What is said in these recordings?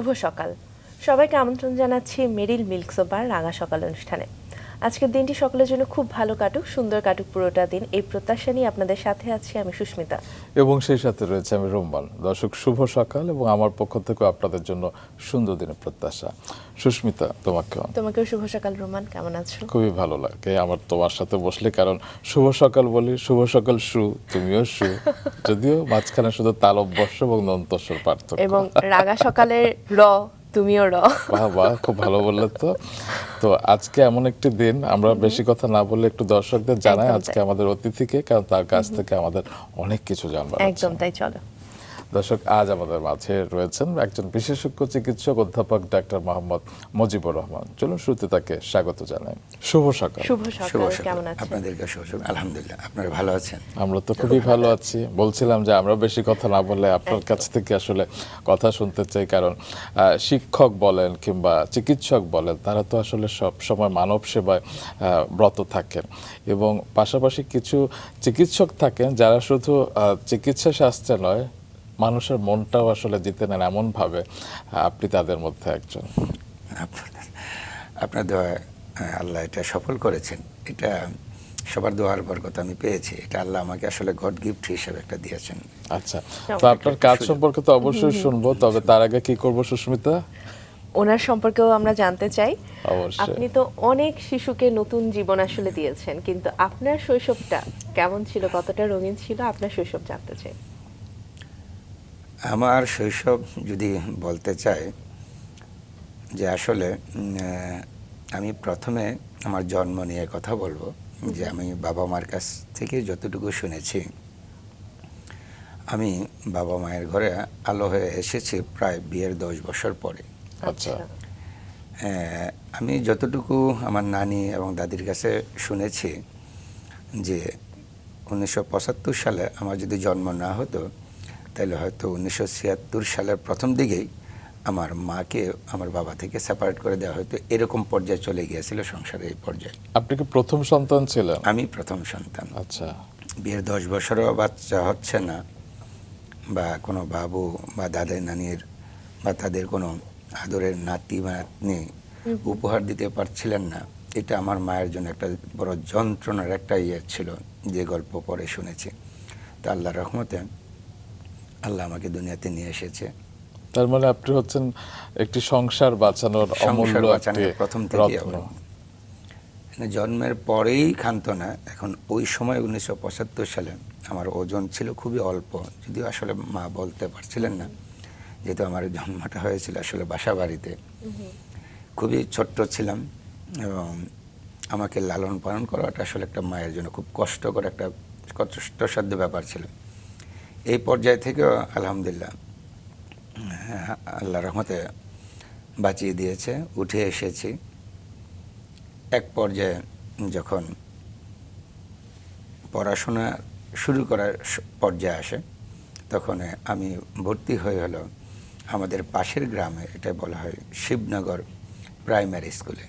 শুভ সকাল। সবাইকে আমন্ত্রণ জানাচ্ছি মেরিল মিল্ক সোপার রাঙা সকাল অনুষ্ঠানে। আজকের দিনটি সকলের জন্য খুব ভালো কাটুক, সুন্দর কাটুক পুরোটা দিন, এই প্রত্যাশা নিয়ে আপনাদের সাথে আছি আমি সুস্মিতা এবং সেই সাথে রয়েছে আমি রোম্মান। দর্শক, শুভ সকাল এবং আমার পক্ষ থেকে আপনাদের জন্য সুন্দর দিনের প্রত্যাশা। সুস্মিতা, তোমাকেও শুভ সকাল। রোমান, কেমন আছো? খুবই ভালো লাগে আমার তোমার সাথে বসলে, কারণ শুভ সকাল বলি, শুভ সকাল সু, তুমিও সু, যদিও মাঝখানে শুধু তালব্য এবং দন্তস্বর পার্থক্য। এবং রাঙা সকালের র, তুমিও র। বাহ বাহ, খুব ভালো বললে তো। তো আজকে এমন একটি দিন, আমরা বেশি কথা না বলে একটু দর্শকদের জানাই আজকে আমাদের অতিথিকে, কারণ তার কাছ থেকে আমাদের অনেক কিছু জানবার আছে। একদম তাই, চলো। দর্শক, আজ আমাদের মাঝে রয়েছেন একজন বিশেষজ্ঞ চিকিৎসক অধ্যাপক ডাক্তার মোহাম্মদ মুজিবুর রহমান। চলুন শুরুতে তাকে স্বাগত জানাই। শুভ সকাল। শুভ সকাল, কেমন আছেন? আপনাদেরকে শুভ সকাল। আলহামদুলিল্লাহ, আপনারা ভালো আছেন? আমরা তো খুবই ভালো আছি। বলছিলাম যে আমরা বেশি কথা না বলে আপনার কাছ থেকে আসলে কথা শুনতে চাই, কারণ শিক্ষক বলেন কিংবা চিকিৎসক বলেন, তারা তো আসলে সব সময় মানব সেবায় ব্রত থাকেন, এবং পাশাপাশি কিছু চিকিৎসক থাকেন যারা শুধু চিকিৎসা শাস্ত্রে নয়, মানুষের মনটাও আসলে জিতে নেন এমন ভাবে। আপনি তাদের মধ্যে একজন। আপনার দোয়ায় আল্লাহ এটা সফল করেছেন। এটা সবার দোয়ার বরকত আমি পেয়েছি। এটা আল্লাহ আমাকে আসলে গড গিফট হিসেবে একটা দিয়েছেন। আচ্ছা, তো আপনার কাজ সম্পর্কে তো অবশ্যই শুনবো, তবে তার আগে কি করব সুস্মিতা? ওনার সম্পর্কেও আমরা জানতে চাই। অবশ্যই। আপনি তো অনেক শিশুকে নতুন জীবন আসলে দিয়েছেন, কিন্তু আপনার শৈশবটা কেমন ছিল, কতটা রঙিন ছিল, আপনার শৈশব জানতে চাই। আমার শৈশব যদি বলতে চাই, যে আসলে আমি প্রথমে আমার জন্ম নিয়ে কথা বলবো। যে আমি বাবা মার কাছ থেকে যতটুকু শুনেছি, আমি বাবা মায়ের ঘরে আলো হয়ে এসেছি প্রায় বিয়ের 10 বছর পরে। আচ্ছা। আমি যতটুকু আমার নানি এবং দাদির কাছে শুনেছি, যে 1975 সালে আমার যদি জন্ম না হতো, তাহলে হয়তো 1976 সালের প্রথম দিকেই আমার মাকে আমার বাবা থেকে সেপারেট করে দেওয়া হতো। এরকম পর্যায়ে চলে গিয়েছিল সংসারের এই পর্যায়ে। আপনি কি প্রথম সন্তান ছিলেন? আমি প্রথম সন্তান। আচ্ছা। বিয়ের 10 বছরও বাচ্চা হচ্ছে না, বা কোনো বাবু বা দাদা নানির বা তাদের কোনো আদরের নাতি বা নাতনি উপহার দিতে পারছিলেন না। এটা আমার মায়ের জন্য একটা বড় যন্ত্রণার একটা ছিল, যে গল্প পরে শুনেছি। তো আল্লাহর রহমতে আল্লাহ আমাকে দুনিয়াতে নিয়ে এসেছে। তার মানে আপনি হচ্ছেন একটি সংসার বাঁচানোর অমূল্য একটি প্রথম থেকে রত্ন। জন্মের পরেই ক্ষান্ত না। এখন ওই সময় 1975 সালে আমার ওজন ছিল খুবই অল্প, যদিও আসলে মা বলতে পারছিলেন না, যেহেতু আমার জন্মটা হয়েছিল আসলে বাসা বাড়িতে। খুবই ছোট্ট ছিলাম, এবং আমাকে লালন পালন করাটা আসলে একটা মায়ের জন্য খুব কষ্টকর, একটা কষ্টসাধ্য ব্যাপার ছিল। এই পর্যায় থেকেও আলহামদুলিল্লাহ আল্লাহ রহমতে বাঁচিয়ে দিয়েছে, উঠে এসেছি। এক পর্যায়ে যখন পড়াশোনা শুরু করার পর্যায়ে আসে, তখন আমি ভর্তি হয়ে হলো আমাদের পাশের গ্রামে, এটা বলা হয় শিবনগর প্রাইমারি স্কুলে।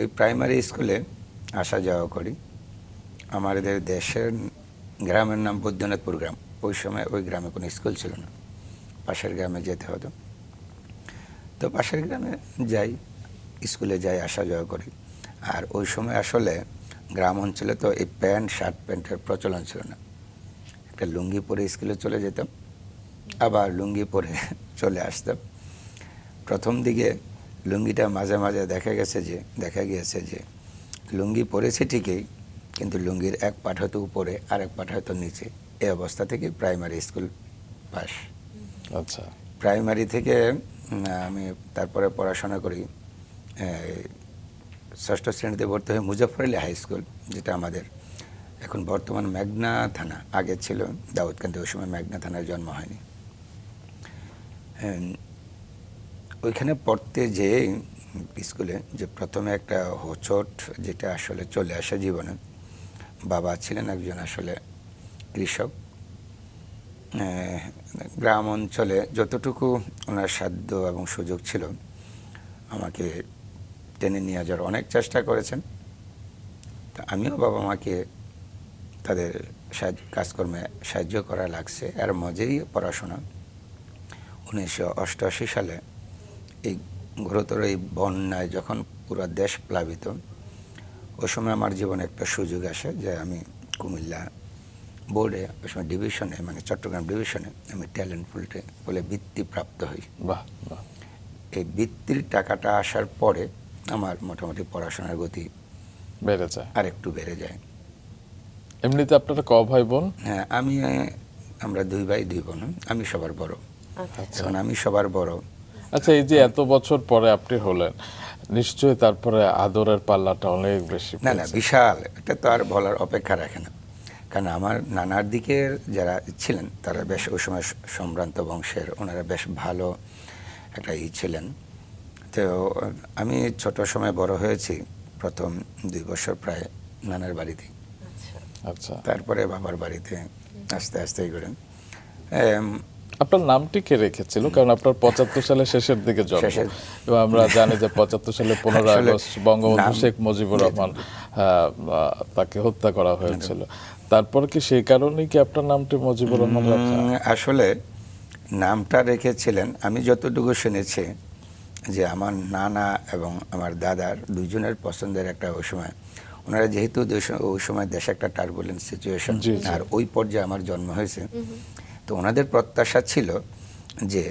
এই প্রাইমারি স্কুলে আসা যাওয়া করি। আমাদের দেশের গ্রামের নাম বৈদ্যনাথপুর গ্রাম। ওই সময় ওই গ্রামে কোনো স্কুল ছিল না, পাশের গ্রামে যেতে হতো। তো পাশের গ্রামে যাই, স্কুলে যাই, আসা যাওয়া করি। আর ওই সময় আসলে গ্রাম অঞ্চলে তো এই প্যান্ট শার্ট প্যান্টের প্রচলন ছিল না। একটা লুঙ্গি পরে স্কুলে চলে যেতাম, আবার লুঙ্গি পরে চলে আসতাম। প্রথম দিকে লুঙ্গিটা মাঝে মাঝে দেখা গিয়েছে যে লুঙ্গি পরেছে ঠিকই, কিন্তু লুঙ্গির এক পাট হয়তো উপরে আর এক পাট হয়তো নিচে। এই অবস্থা থেকে প্রাইমারি স্কুল পাস। আচ্ছা। প্রাইমারি থেকে আমি তারপরে পড়াশোনা করি। 6ষ্ঠ শ্রেণীতে ভর্তি হয়ে মুজফ্ফর আলী হাই স্কুল, যেটা আমাদের এখন বর্তমান মেঘনা থানা, আগে ছিল দাউদকান্দি। ওই সময় মেঘনা থানার জন্ম হয়নি। ওইখানে পড়তে যে স্কুলে যে প্রথমে একটা হোঁচট যেটা আসলে চলে আসে জীবনে। বাবা ছিলেন একজন আসলে কৃষক। গ্রাম অঞ্চলে যতটুকু ওনার সাধ্য এবং সুযোগ ছিল, আমাকে টেনে নিয়ে যাওয়ার অনেক চেষ্টা করেছেন। তা আমিও বাবা মাকে তাদের কাজকর্মে সাহায্য করা লাগছে, এর মধ্যেই পড়াশোনা। 1988 সালে এই ঘোরতর এই বন্যায় যখন পুরো দেশ প্লাবিত, ওই সময় আমার জীবনে একটা সুযোগ আসে যে আমি কুমিল্লা বোর্ডে ওই সময় ডিভিশনে, মানে চট্টগ্রাম ডিভিশনে আমি ট্যালেন্ট বলে বৃত্তি প্রাপ্ত হই। বাহ বাহ। এই বৃত্তির টাকাটা আসার পরে আমার মোটামুটি পড়াশোনার গতি বেড়ে যায়। আর একটু বেড়ে যায়। এমনিতে আপনারা ক ভাই বোন? হ্যাঁ, আমরা 2 ভাই 2 বোন। আমি সবার বড়। আচ্ছা। এখন আমি সবার বড়। আচ্ছা, এই যে এত বছর পরে আপনি হলেন, নিশ্চয়ই তারপরে আদরের পাল্লাটা অনেক বেশি না পেয়েছে। বিশাল, এটা তো আর বলার অপেক্ষা রাখে না। কারণ আমার নানার দিকের যারা ছিলেন তারা বেশ ওই সময় সম্ভ্রান্ত বংশের, ওনারা বেশ ভালো একটা ছিলেন। তো আমি ছোট সময় বড় হয়েছি প্রথম 2 বছর প্রায় নানার বাড়িতে, আচ্ছা, তারপরে বাবার বাড়িতে আস্তে আস্তে করেন। আপনার নামটি কে রেখেছিল? কারণ আপনার 75 সালের শেষের দিকে জন্ম, এবং আমরা জানি যে 75 সালে 15 আসলে আগস্ট বঙ্গবন্ধু নাম- শেখ মুজিবুর রহমান তাকে হত্যা করা হয়েছিল। তারপর কি সেই কারণেই কি আপনার নামটি মুজিবুর রহমান রাখা? আসলে নামটা রেখেছিলেন, আমি যতটুকু শুনেছি যে আমার নানা এবং আমার দাদার দুজনের পছন্দের একটা ওই সময়, ওনারা যেহেতু ওই সময় দেশে একটা টার্বুলেন্ট সিচুয়েশন, জি, জি। আর ওই পর্যায়ে আমার জন্ম হয়েছে। তো ওনাদের প্রত্যাশা ছিল যে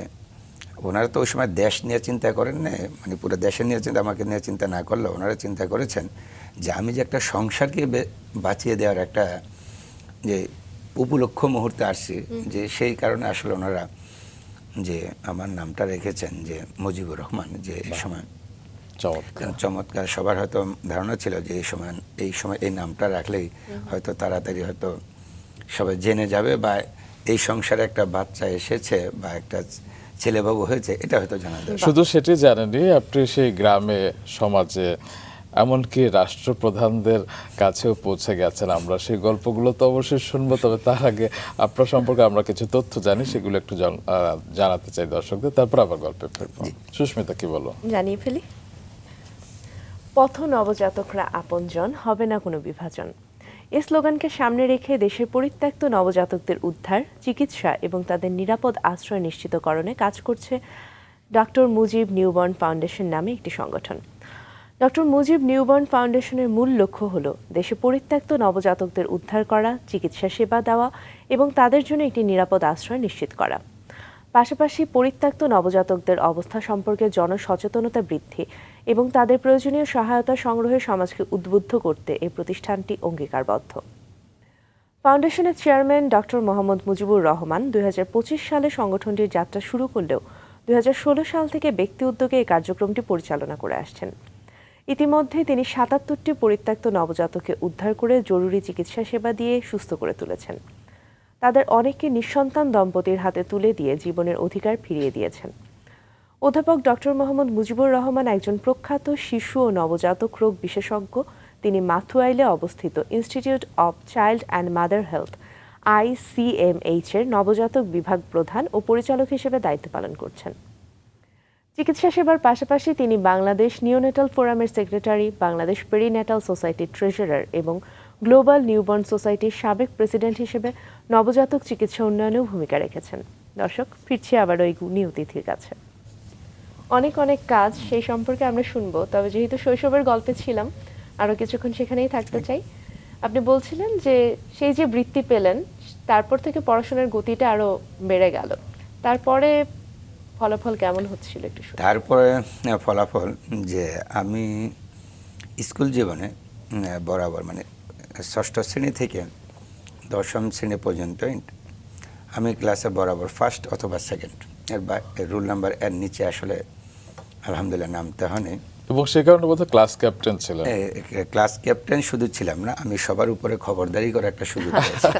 ওনারা তো ওই সময় দেশ নিয়ে চিন্তা করেন না, মানে পুরো দেশের নিয়ে চিন্তা, আমাকে নিয়ে চিন্তা না করলেও ওনারা চিন্তা করেছেন যে আমি যে একটা সংসারকে বাঁচিয়ে দেওয়ার একটা যে উপলক্ষ মুহূর্তে আসছি, যে সেই কারণে আসলে ওনারা যে আমার নামটা রেখেছেন যে মুজিবুর রহমান, যে এই সময় চমৎকার। চমৎকার। সবার হয়তো ধারণা ছিল যে এই সময় এই নামটা রাখলেই হয়তো তাড়াতাড়ি হয়তো সবাই জেনে যাবে, বা এই সংসারে একটা বাচ্চা এসেছে বা একটা ছেলেবাবু হয়েছে, এটা হয়তো জানা যাবে। শুধু সেটি জানেননি, আপনি সেই গ্রামে, সমাজে, এমনকি রাষ্ট্রপ্রধানদের কাছেও পৌঁছে গেছেন। আমরা সেই গল্পগুলো তো অবশ্যই শুনবো, তবে তার আগে আপনার সম্পর্কে আমরা কিছু তথ্য জানি, সেগুলো একটু জানাতে চাই দর্শকদের, তারপর আবার গল্পে ফিরবো। সুস্মিতা, কি বলো? জানিয়ে ফেলি। পথ নবজাতকরা আপনজন, হবে না কোনো বিভাজন। এই স্লোগানকে সামনে রেখে দেশের পরিত্যক্ত নবজাতকদের উদ্ধার, চিকিৎসা এবং তাদের নিরাপদ আশ্রয় নিশ্চিতকরণে কাজ করছে ডক্টর মুজিব নিউবর্ন ফাউন্ডেশন নামে একটি সংগঠন। ডক্টর মুজিব নিউবর্ন ফাউন্ডেশনের মূল লক্ষ্য হল দেশে পরিত্যক্ত নবজাতকদের উদ্ধার করা, চিকিৎসা সেবা দেওয়া এবং তাদের জন্য একটি নিরাপদ আশ্রয় নিশ্চিত করা। পাশাপাশি পরিত্যক্ত নবজাতকদের অবস্থা সম্পর্কে জনসচেতনতা বৃদ্ধি এবং তাদের প্রয়োজনীয় সহায়তা সংগ্রহে সমাজকে উদ্বুদ্ধ করতে এই প্রতিষ্ঠানটি অঙ্গীকারবদ্ধ। ফাউন্ডেশনের চেয়ারম্যান ডক্টর মোহাম্মদ মুজিবুর রহমান 2025 সালে সংগঠনটির যাত্রা শুরু করলেও 2016 সাল থেকে ব্যক্তি উদ্যোগে এই কার্যক্রমটি পরিচালনা করে আসছেন। ইতিমধ্যে তিনি 77টি পরিত্যক্ত নবজাতককে উদ্ধার করে জরুরি চিকিৎসা সেবা দিয়ে সুস্থ করে তুলেছেন। তাদের অনেককে নিঃসন্তান দম্পতির হাতে তুলে দিয়ে জীবনের অধিকার ফিরিয়ে দিয়েছেন। অধ্যাপক ডক্টর মোহাম্মদ মুজিবুর রহমান একজন প্রখ্যাত শিশু ও নবজাতক রোগ বিশেষজ্ঞ। তিনি মাথুয়াইলে অবস্থিত institute of child and mother health ICMH এর নবজাতক বিভাগ প্রধান ও পরিচালক হিসেবে দায়িত্ব পালন করছেন। চিকিৎসা সেবার পাশাপাশি তিনি বাংলাদেশ নিওনেটাল ফোরামের সেক্রেটারি, বাংলাদেশ পেরিনেটাল সোসাইটির ট্রেজারার এবং গ্লোবাল নিউবর্ন সোসাইটির সাবেক প্রেসিডেন্ট হিসেবে নবজাতক চিকিৎসা উন্নয়নেও ভূমিকা রেখেছেন। দর্শক, ফিরছি আবারও এই গুণী অতিথির কাছে। অনেক অনেক কাজ, সেই সম্পর্কে আমরা শুনবো, তবে যেহেতু শৈশবের গল্পে ছিলাম আরও কিছুক্ষণ সেখানেই থাকতে চাই। আপনি বলছিলেন যে সেই যে বৃত্তি পেলেন, তারপর থেকে পড়াশোনার গতিটা আরও বেড়ে গেল, তারপরে ফলাফল কেমন হচ্ছিল একটু শুনি। তারপরে ফলাফল যে আমি স্কুল জীবনে বরাবর, মানে 6ষ্ঠ শ্রেণী থেকে 10ম শ্রেণী পর্যন্ত আমি ক্লাসে বরাবর ফার্স্ট অথবা সেকেন্ড, রোল নাম্বার এর নিচে আসলে আলহামদুলিল্লাহ নামতে হয়নি। এবং সে কারণে বোধহয় ক্লাস ক্যাপ্টেন ছিলেন। ক্লাস ক্যাপ্টেন শুধু ছিলাম না, আমি সবার উপরে খবরদারি করার একটা সুযোগ পেয়েছি।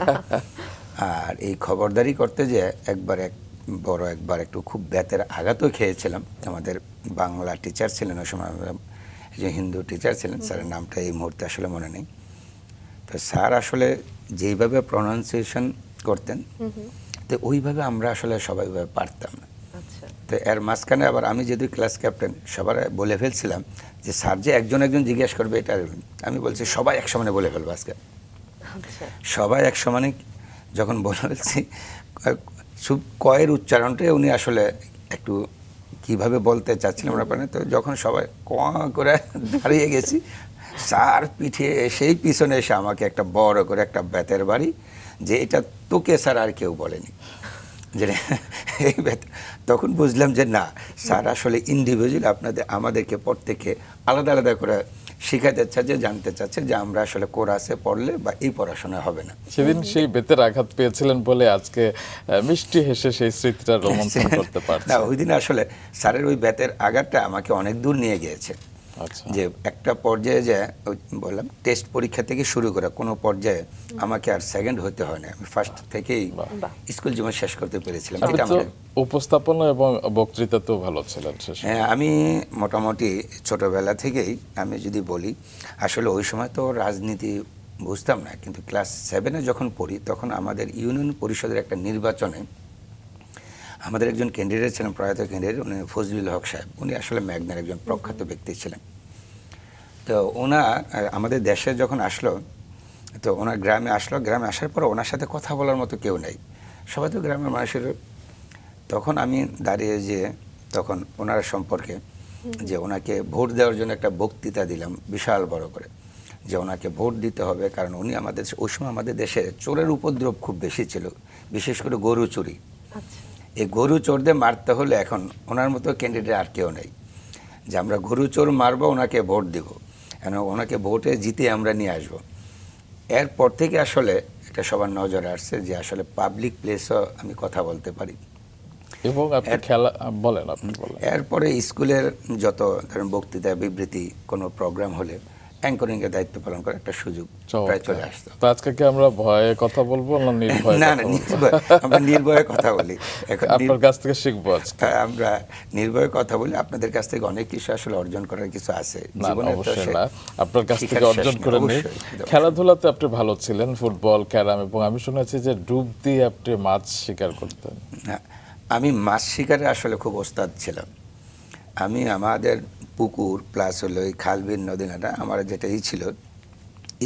আর এই খবরদারি করতে যে একবার একটু খুব বেতের আঘাতও খেয়েছিলাম। আমাদের বাংলা টিচার ছিলেন ওই সময়, যে হিন্দু টিচার ছিলেন, স্যারের নামটা এই মুহূর্তে আসলে মনে নেই। তো স্যার আসলে যেইভাবে প্রনাউন্সিয়েশন করতেন, তো ওইভাবে আমরা আসলে সবাই পারতাম না। তো এর মাঝখানে আবার আমি যেহেতু ক্লাস ক্যাপ্টেন, সবার বলে ফেলছিলাম যে স্যার যে একজন জিজ্ঞেস করবে, এটা আমি বলছি সবাই এক সমানে বলে ফেলবো আজকে। সবাই এক সমানে যখন বলে ফেলছি, কয়ের উচ্চারণটাই উনি আসলে একটু কিভাবে বলতে চাচ্ছিলাম আমরা পারি না। তো যখন সবাই ক করে দাঁড়িয়ে গেছি, স্যার পিঠে সেই পিছনে এসে আমাকে একটা বড় করে একটা বেতের বাড়ি, যে এটা তোকে স্যার আর কেউ বলেনি, যে এই তখন বুঝলাম যে না, স্যার আসলে ইন্ডিভিজুয়াল আমাদেরকে প্রত্যেককে আলাদা আলাদা করে শিখাতে চাচ্ছে, জানতে চাচ্ছে যে আমরা আসলে কোরাসে পড়লে বা এই পড়াশোনা হবে না। সেদিন সেই বেতের আঘাত পেয়েছিলেন বলে আজকে মিষ্টি হেসে সেই স্মৃতিটা রোমন্থন করতে না, পারছেন। ওই দিন আসলে স্যারের ওই বেতের আঘাতটা আমাকে অনেক দূর নিয়ে গিয়েছে। আচ্ছা, যে একটা পর্যায়ে যে ওই বললাম টেস্ট পরীক্ষা থেকে শুরু করে কোনো পর্যায়ে আমাকে আর সেকেন্ড হতে হয় না, আমি ফার্স্ট থেকেই বাহ। স্কুল জীবন শেষ করতে পেরেছিলাম। আপনি এটা তো আমার উপস্থাপনা এবং বক্তৃতাতেও ভালো ছিলেন শেষ। হ্যাঁ, আমি মোটামুটি ছোটবেলা থেকেই আমি যদি বলি, আসলে ওই সময় তো রাজনীতি বুঝতাম না, কিন্তু ক্লাস 7-এ যখন পড়ি তখন আমাদের ইউনিয়ন পরিষদের একটা নির্বাচনে আমাদের একজন ক্যান্ডিডেট ছিলেন, প্রয়াত ক্যান্ডিডেট, উনি ফজলুল হক সাহেব। উনি আসলে ম্যাগনার একজন প্রখ্যাত ব্যক্তি ছিলেন। তো ওনার আমাদের দেশে যখন আসলো, তো ওনার গ্রামে আসলো, গ্রামে আসার পর ওনার সাথে কথা বলার মতো কেউ নেই, সবাই তো গ্রামের মানুষের। তখন আমি দাঁড়িয়ে যে তখন ওনার সম্পর্কে যে ওনাকে ভোট দেওয়ার জন্য একটা বক্তৃতা দিলাম বিশাল বড় করে, যে ওনাকে ভোট দিতে হবে, কারণ উনি আমাদের ওই সময় আমাদের দেশে চোরের উপদ্রব খুব বেশি ছিল, বিশেষ করে গরু চুরি। আচ্ছা, এই গরু চোরদের মারতে হলে এখন ওনার মতো ক্যান্ডিডেট আর কেউ নেই, যে আমরা গরু চোর মারবো, ওনাকে ভোট দিব, কেন ওনাকে ভোটে জিতে আমরা নিয়ে আসবো। এরপর থেকে আসলে এটা সবার নজরে আসছে যে আসলে পাবলিক প্লেসও আমি কথা বলতে পারি। এবং আপনি খেলা বলেন, আপনি বলেন। এরপরে স্কুলের যত ধরেন বক্তৃতা, বিবৃতি, কোনো প্রোগ্রাম হলে অ্যাঙ্করিংয়ের দায়িত্ব পালন করার একটা সুযোগ প্রায় চলে আসতো। তো আজকে কি আমরা ভয়ে কথা বলবো না নির্ভয়ে না কথা না, বলবো? আমরা নির্ভয়ে কথা বলি এখন। আপনার কাছ থেকে শিখবো আজকে। আমরা নির্ভয়ে কথা বলি, আপনাদের কাছ থেকে অনেক কিছু আসলে অর্জন করার কিছু আছে না, জীবনে। অবশ্যই না, আপনার কাছ থেকে শিখার শেষ অর্জন নেই, করে নিই। অবশ্যই। খেলাধুলাতে আপনি ভালো ছিলেন, ফুটবল, ক্যারাম, এবং আমি শুনেছি যে ডুব দিয়ে আপনি মাছ শিকার করতেন। হ্যাঁ, আমি মাছ শিকারে আসলে খুব ওস্তাদ ছিলাম। আমি আমাদের পুকুর প্লাস হলো এই খাল বিল নদী নালা, আমার যেটা ছিল,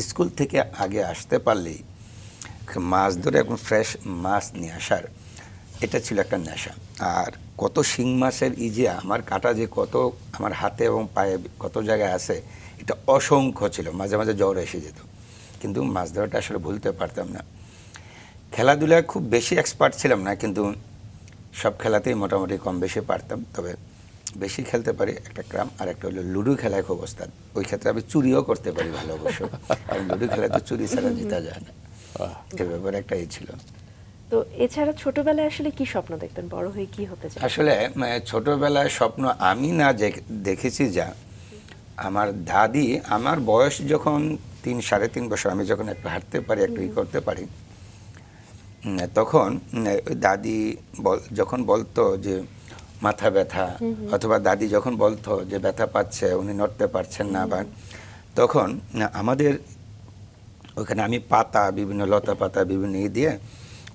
স্কুল থেকে আগে আসতে পারলেই মাছ ধরে এখন ফ্রেশ মাছ নিয়ে আসার, এটা ছিল একটা নেশা। আর কত শিং মাছের যে আমার কাটা যে কত আমার হাতে এবং পায়ে কত জায়গায় আছে, এটা অসংখ্য ছিল, মাঝে মাঝে জ্বর এসে যেত, কিন্তু মাছ ধরাটা আসলে ভুলতে পারতাম না। খেলাধুলায় খুব বেশি এক্সপার্ট ছিলাম না, কিন্তু সব খেলাতেই মোটামুটি কম বেশি পারতাম। তবে বেশি খেলতে পারি একটা ক্রাম, আর একটা হলো লুডো খেলায় খুব ওস্তাদ। ওই ক্ষেত্রে আমি চুরিও করতে পারি ভালো, অবশ্য, কারণ লুডো খেলায় তো চুরি ছাড়া জিতা যায় না। এ ব্যাপারে একটা ছিল। তো এছাড়া ছোটবেলায় আসলে কি স্বপ্ন দেখতেন, বড় হয়ে কি হতে চান? আসলে ছোটবেলায় স্বপ্ন আমি না দেখেছি, যা আমার দাদি, আমার বয়স যখন 3-3.5 বছর, আমি যখন একটু হাঁটতে পারি, একটু করতে পারি, তখন ওই দাদি যখন বলতো যে মাথা ব্যথা, অথবা দাদি যখন বলতো যে ব্যথা পাচ্ছে, উনি নড়তে পারছেন না, বা তখন আমাদের ওখানে আমি পাতা, বিভিন্ন লতা পাতা, বিভিন্ন দিয়ে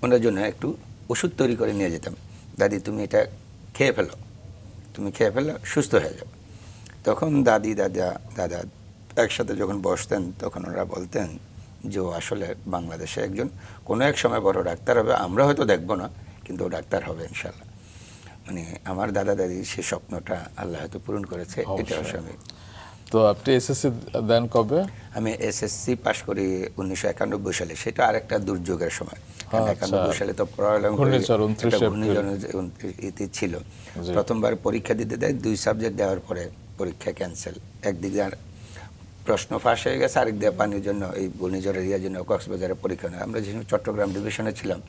ওনার জন্য একটু ওষুধ তৈরি করে নিয়ে যেতাম। দাদি তুমি এটা খেয়ে ফেলো, তুমি খেয়ে ফেলো, সুস্থ হয়ে যাও। তখন দাদি দাদা একসাথে যখন বসতেন, তখন ওরা বলতেন যে ও আসলে বাংলাদেশে একজন কোনো এক সময় বড় ডাক্তার হবে, আমরা হয়তো দেখবো না, কিন্তু ও ডাক্তার হবে ইনশাল্লাহ। মানে আমার দাদা দাদির সেই স্বপ্নটা আল্লাহ হয়তো পূরণ করেছে, এটা আমি। তো আপনি এসএসসি দেন কবে? আমি এসএসসি পাশ করি 1991 সালে। সেটা আরেকটা দুর্যোগের সময়, কারণ 91 সালে তো ঘূর্ণিঝড় ছিল। প্রথমবার পরীক্ষা দিতে দেয়, 2 সাবজেক্ট দেওয়ার পরে পরীক্ষা ক্যান্সেল। একদিকে আর প্রশ্ন ফাঁস হয়ে গেছে, আরেক দিয়ে পানির জন্য, এই ঘূর্ণিঝড়ের জন্য কক্সবাজারে পরীক্ষা হয় না। আমরা যেহেতু চট্টগ্রাম ডিভিশনে ছিলাম,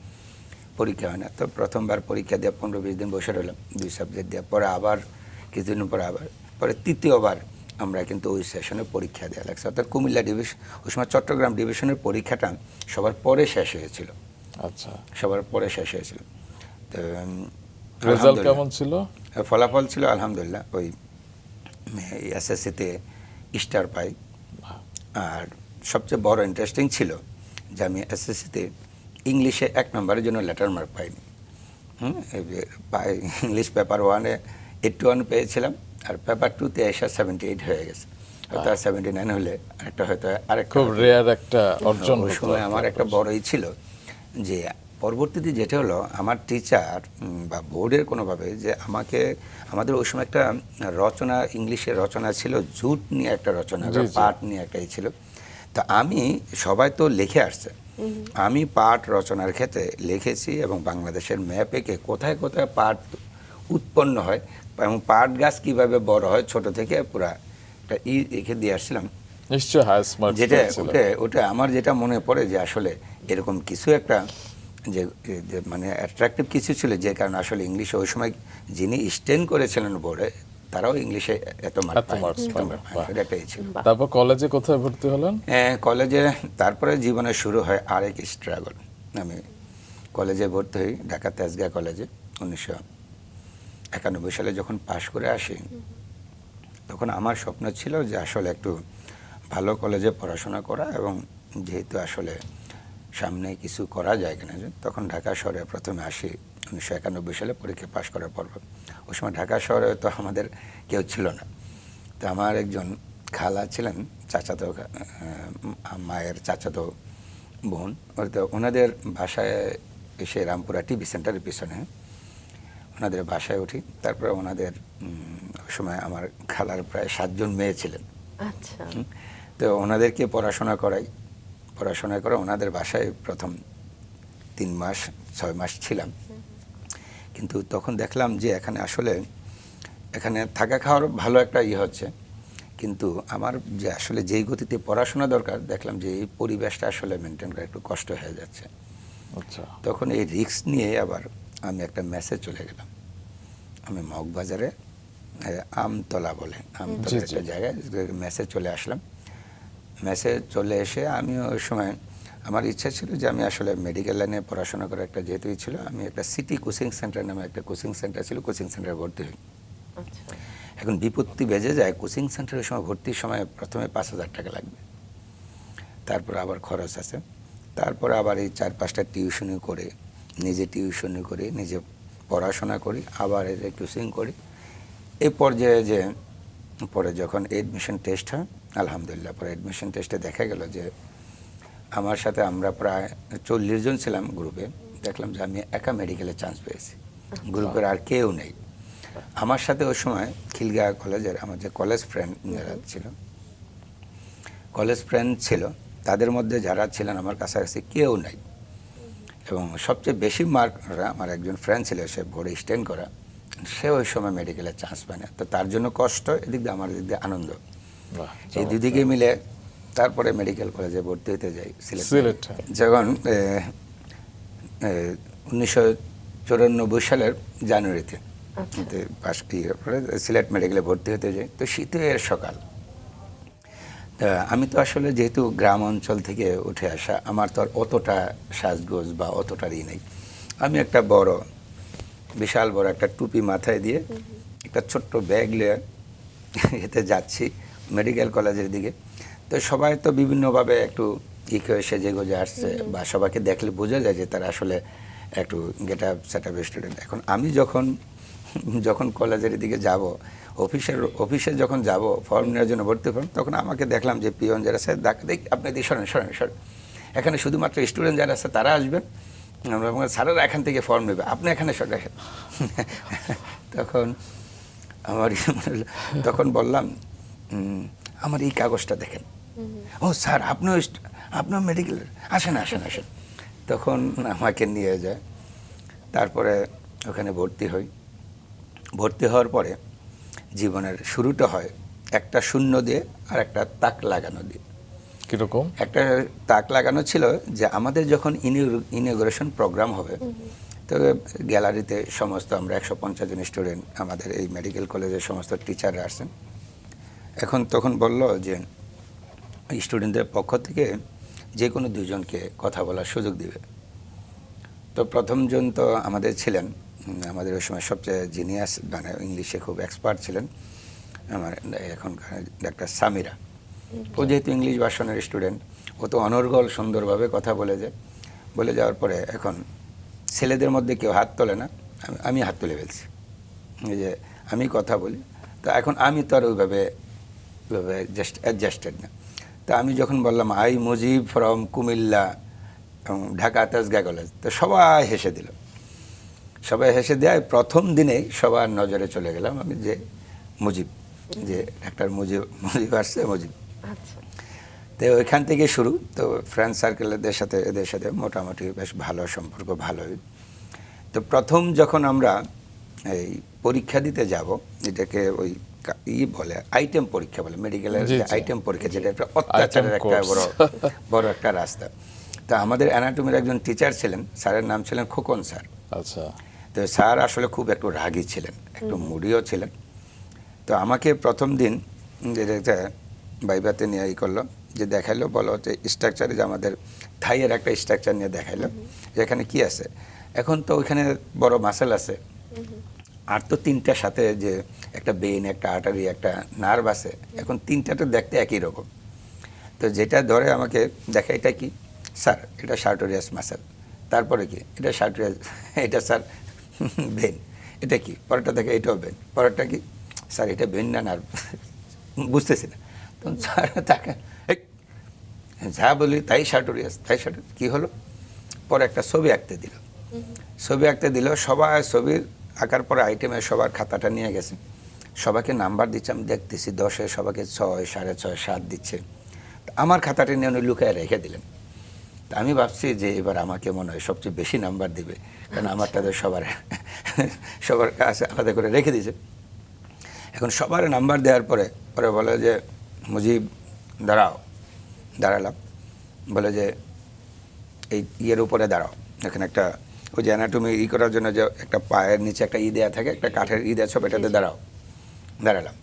পরীক্ষা হয় না। তো প্রথমবার পরীক্ষা দিয়ে 15-20 দিন বসে রইলাম, 2 সাবজেক্ট দিয়ে। পরে আবার কিছুদিন পরে পরে তৃতীয়বার আমরা কিন্তু ওই সেশনে পরীক্ষা দেওয়া লাগছে। অর্থাৎ কুমিল্লা ডিভিশন, ওই সময় চট্টগ্রাম ডিভিশনের পরীক্ষাটা সবার পরে শেষ হয়েছিল। আচ্ছা, সবার পরে শেষ হয়েছিল। তো রেজাল্ট কেমন ছিল? ফলাফল ছিল আলহামদুলিল্লাহ, ওই এসএসসিতে স্টার পাই। আর সবচেয়ে বড় ইন্টারেস্টিং ছিল যে আমি এসএসসিতে ইংলিশে 1 নম্বরের জন্য লেটার মার্ক পাইনি। ইংলিশ পেপার 1-এ 81 পেয়েছিলাম, আর পেপার 2-তে এসে 78 হয়ে গেছে। হয়তো আর 79 হলে আরেকটা, হয়তো আরেকটা খুব রেয়ার একটা অর্জন। ওই সময় আমার একটা বড়ই ছিল যে পরবর্তীতে যেটা হলো আমার টিচার বা বোর্ডের কোনোভাবে যে আমাদের ওই সময় একটা রচনা, ইংলিশের রচনা ছিল, জুট নিয়ে একটা রচনা, জি, জি। পাঠ নিয়ে একটা ছিল। তো আমি, সবাই তো লিখে আসছে, আমি পাঠ রচনার ক্ষেত্রে লিখেছি এবং বাংলাদেশের ম্যাপ এঁকে কোথায় কোথায় পাঠ উৎপন্ন হয় এবং পাট গাছ কিভাবে বড় হয় ছোট থেকে পুরা একটা এঁকে দিয়ে আসছিলাম। নিশ্চয়ই হাইস্ট মার্কস যেটা পেয়েছিলেন। ওটা আমার যেটা মনে পড়ে যে আসলে এরকম কিছু একটা যে যে মানে অ্যাট্রাকটিভ কিছু ছিল, যে কারণে আসলে ইংলিশে ওই সময় যিনি স্টেন করেছিলেন বোর্ডে তারাও ইংলিশে এত মার্ক এত marks পায়নি। বাহ। এটা একটা ছিল। বাহ। তারপর কলেজে কোথায় ভর্তি হলেন? কলেজে তারপরে জীবনে শুরু হয় আরেক স্ট্রাগল। আমি কলেজে ভর্তি হই ঢাকা তেজগাঁ কলেজে 1991 সালে। যখন পাশ করে আসি তখন আমার স্বপ্ন ছিল যে আসলে একটু ভালো কলেজে পড়াশোনা করা, এবং যেহেতু আসলে সামনে কিছু করা যায় কিনা, তখন ঢাকা শহরে প্রথমে আসি 1991 সালে পরীক্ষা পাশ করার পর। ওই সময় ঢাকা শহরে তো আমাদের কেউ ছিল না। তো আমার একজন খালা ছিলেন, চাচাতো মায়ের চাচাতো বোন, তো ওনাদের বাসায় এসে রামপুরা টিভি সেন্টারের পিছনে ওনাদের বাসায় উঠি। তারপরে ওনাদের ওই সময় আমার খালার প্রায় 7 জন মেয়ে ছিলেন। আচ্ছা। তো ওনাদেরকে পড়াশোনা করে ওনাদের বাসায় প্রথম 3 মাস 6 মাস ছিলাম। কিন্তু তখন দেখলাম যে এখানে থাকা খাওয়ার ভালো একটা হচ্ছে, কিন্তু আমার যে আসলে যেই গতিতে পড়াশোনা দরকার, দেখলাম যে এই পরিবেশটা আসলে মেনটেন করা একটু কষ্ট হয়ে যাচ্ছে। আচ্ছা। তখন এই রিস্ক নিয়ে আবার আমি একটা মেসেজ চলে গেলাম। আমি মগবাজারে আমতলা বলে আমতলা জি, জি। একটা জায়গায় মেসেজ চলে আসলাম। মেসেজ চলে এসে আমি ওই সময় আমার ইচ্ছা ছিল যে আমি আসলে মেডিকেল লাইনে পড়াশোনা করার একটা যেহেতুই ছিল, আমি একটা সিটি কোচিং সেন্টার নামে একটা কোচিং সেন্টার ছিল, কোচিং সেন্টারে ভর্তি হই। আচ্ছা। এখন বিপত্তি বেজে যায়, কোচিং সেন্টারের সময় ভর্তির সময় প্রথমে 5,000 টাকা লাগবে, তারপর আবার খরচ আছে, তারপর আবার এই 4-5টা টিউশনি করে নিজে পড়াশোনা করি, আবার এই যে কোচিং করি। এই পর্যায়ে যে পরে যখন এডমিশন টেস্ট হয়, আলহামদুলিল্লাহ পরে এডমিশন টেস্টে দেখা গেল যে আমার সাথে আমরা প্রায় 40 জন ছিলাম গ্রুপে, দেখলাম যে আমি একা মেডিকেলে চান্স পেয়েছি, গ্রুপের আর কেউ নেই। আমার সাথে ওই সময় খিলগাঁও কলেজের আমার যে কলেজ ফ্রেন্ড যারা ছিল তাদের মধ্যে যারা ছিলেন আমার কাছাকাছি কেউ নাই। এবং সবচেয়ে বেশি মার্করা আমার একজন ফ্রেন্ড ছিল, সে বোর্ডে স্ট্যান্ড করা, সে ওই সময় মেডিকেলে চান্স পায় না। তো তার জন্য কষ্ট, এদিক দিয়ে আমার দিক দিয়ে আনন্দ, বাহ, এই দুদিকে মিলে তারপরে মেডিকেল কলেজে ভর্তি হতে যাই সিলেটে। যখন 1994 সালের জানুয়ারিতে পাশ পরে সিলেট মেডিকেলে ভর্তি হতে যাই। তো শীতের সকাল, তা আমি তো আসলে যেহেতু গ্রাম অঞ্চল থেকে উঠে আসা, আমার তো আর অতটা সাজগোজ বা অতটা নেই। আমি একটা বিশাল বড় একটা টুপি মাথায় দিয়ে একটা ছোট্ট ব্যাগ নিয়ে এতে যাচ্ছি মেডিকেল কলেজের দিকে। তো সবাই তো বিভিন্নভাবে একটু সেজে গুজে আসছে, বা সবাইকে দেখলে বোঝা যায় যে তারা আসলে একটু get up set up student. এখন আমি যখন কলেজের দিকে যাব, অফিসে যখন যাব ফর্ম নেওয়ার জন্য ভর্তি ফর্ম, তখন আমাকে দেখলাম যে পিয়ন যারা আছে দেখ আপনি দিয়ে সরেন, এখানে শুধুমাত্র স্টুডেন্ট যারা আছে তারা আসবেন, আমরা স্যারেরা এখান থেকে ফর্ম নেবে, আপনি এখানে সরে রাখেন। তখন বললাম আমার এই কাগজটা দেখেন। ও স্যার আপনিও মেডিকেলের, আসেন। তখন আমাকে নিয়ে যায়, তারপরে ওখানে ভর্তি হওয়ার পরে জীবনের শুরুটা হয় একটা শূন্য দিয়ে আর একটা তাক লাগানো দিয়ে। কিরকম? একটা তাক লাগানো ছিল যে আমাদের যখন ইনঅগ্রেশন প্রোগ্রাম হবে, তো গ্যালারিতে সমস্ত আমরা 150 জন স্টুডেন্ট, আমাদের এই মেডিকেল কলেজের সমস্ত টিচাররা আসছেন। তখন বলল যে স্টুডেন্টদের পক্ষ থেকে যে কোনো 2 জনকে কথা বলার সুযোগ দিবে। তো প্রথমজন তো আমাদের ছিলেন, আমাদের ওই সময় সবচেয়ে জিনিয়াস, মানে ইংলিশে খুব এক্সপার্ট ছিলেন আমার এখনকার ডাক্তার সামিরা। ও যেহেতু ইংলিশ ভার্সনের স্টুডেন্ট, ও তো অনর্গল সুন্দরভাবে কথা বলে যাওয়ার পরে এখন ছেলেদের মধ্যে কেউ হাত তোলে না, আমি হাত তুলে ফেলছি, এই যে আমি কথা বলি। তো এখন আমি তো আর ওইভাবে জাস্ট অ্যাডজাস্টেড না। তো আমি যখন বললাম আই মুজিব ফ্রম কুমিল্লা এবং ঢাকা তেজগাঁ কলেজ। তো সবাই হেসে দিল, সবাই হেসে দেয়। প্রথম দিনেই সবার নজরে চলে গেলাম আমি, যে মুজিব, যে ডাক্তার মুজিব, মুজিব আসছে, মুজিব। আচ্ছা। তো ওইখান থেকে শুরু। তো ফ্রেন্ড সার্কেলদের সাথে, এদের সাথে মোটামুটি বেশ ভালো সম্পর্ক, ভালোই। তো প্রথম যখন আমরা এই পরীক্ষা দিতে যাব, যেটাকে ওই বলে আইটেম পরীক্ষা বলে, মেডিকেলের জি, যে জি। আইটেম পরীক্ষা, যেটা একটা অত্যাচারের একটা course। বড় একটা রাস্তা। তো আমাদের অ্যানাটমির একজন টিচার ছিলেন, স্যারের নাম ছিলেন খোকন স্যার। আচ্ছা। তো স্যার আসলে খুব একটু রাগী ছিলেন, একটু মুডিও ছিলেন। তো আমাকে প্রথম দিন যেটা বাইবাতে নিয়ে করলো, যে দেখাইলো, বলো যে স্ট্রাকচারে, যে আমাদের থাইয়ের একটা স্ট্রাকচার নিয়ে দেখাইলো, যে এখানে কি আছে। এখন তো ওইখানে বড় মাসেল আছে, আর তো তিনটার সাথে যে একটা বেইন, একটা আর্টারি, একটা নার্ভ আছে, এখন তিনটাতে দেখতে একই রকম। তো যেটা ধরে আমাকে দেখে, এটা কি স্যার? এটা সার্টোরিয়াস মাসেল। তারপরে কি? এটা সার্টোরিয়াস। এটা স্যার বেন। এটা কি? পরেরটা দেখে, এটাও বেন। পরেরটা কি? স্যার এটা বেন না নার্ভ। বুঝতেছি না। তখন স্যার তাকে যা বলি তাই সার্টোরিয়াস, তাই সার্টোরিয়াস। কী হলো? পরে একটা ছবি আঁকতে দিল, ছবি আঁকতে দিল। সবাই ছবির আঁকার পরে আইটেমে সবার খাতাটা নিয়ে গেছে, সবাইকে নাম্বার দিচ্ছে। আমি দেখতেছি 10-এ সবাইকে 6, 6.5, 7 দিচ্ছে। আমার খাতাটা নিয়ে উনি লুকায় রেখে দিলেন। তা আমি ভাবছি যে এবার আমাকে মনে হয় সবচেয়ে বেশি নাম্বার দিবে, কারণ আমারটাতে সবার কাছে আলাদা করে রেখে দিয়েছে। এখন সবার নাম্বার দেওয়ার পরে পরে বলে যে মুজিব দাঁড়াও। দাঁড়ালাম। বলে যে এই ইয়ের উপরে দাঁড়াও, এখানে একটা ওই যে অ্যানাটমি করার জন্য যে একটা পায়ের নিচে একটা দেওয়া থাকে, একটা কাঠের দেওয়া, সব এটাতে দাঁড়াও। দাঁড়ালাম।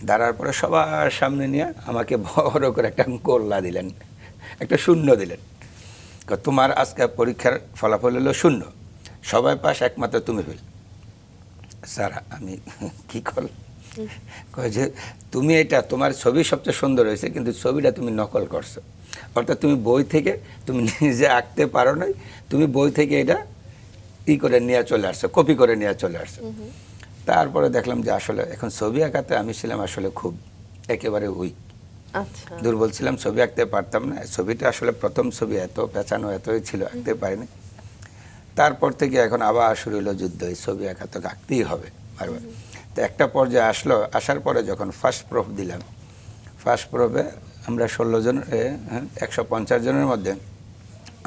দাঁড়ার পরে সবার সামনে নিয়ে আমাকে বড় করে একটা গোল্লা দিলেন, একটা শূন্য দিলেন। তোমার আজকে পরীক্ষার ফলাফল হলো 0, সবাই পাস, একমাত্র তুমি ফেল। স্যার আমি কি করলাম? কয় যে তুমি এটা, তোমার ছবি সবচেয়ে সুন্দর হয়েছে, কিন্তু ছবিটা তুমি নকল করছো। অর্থাৎ তুমি বই থেকে তুমি নিজে আঁকতে পারো নাই, তুমি বই থেকে এটা করে নিয়ে চলে আসছো, কপি করে নিয়ে চলে আসছো। তারপরে দেখলাম যে আসলে এখন ছবি আঁকাতে আমি ছিলাম আসলে খুব একেবারে উইক, আচ্ছা। দুর্বল ছিলাম, ছবি আঁকতে পারতাম না। ছবিটা আসলে প্রথম ছবি এত পেঁচানো, এতই ছিল, আঁকতে পারিনি। তারপর থেকে এখন আবার শুরু হলো যুদ্ধ, এই ছবি আঁকা তো আঁকতেই হবে বারবার। তো একটা পর্যায়ে আসলো, আসার পরে যখন ফার্স্ট প্রুফ দিলাম, ফার্স্ট প্রুফে আমরা 16 জন, 150 জনের মধ্যে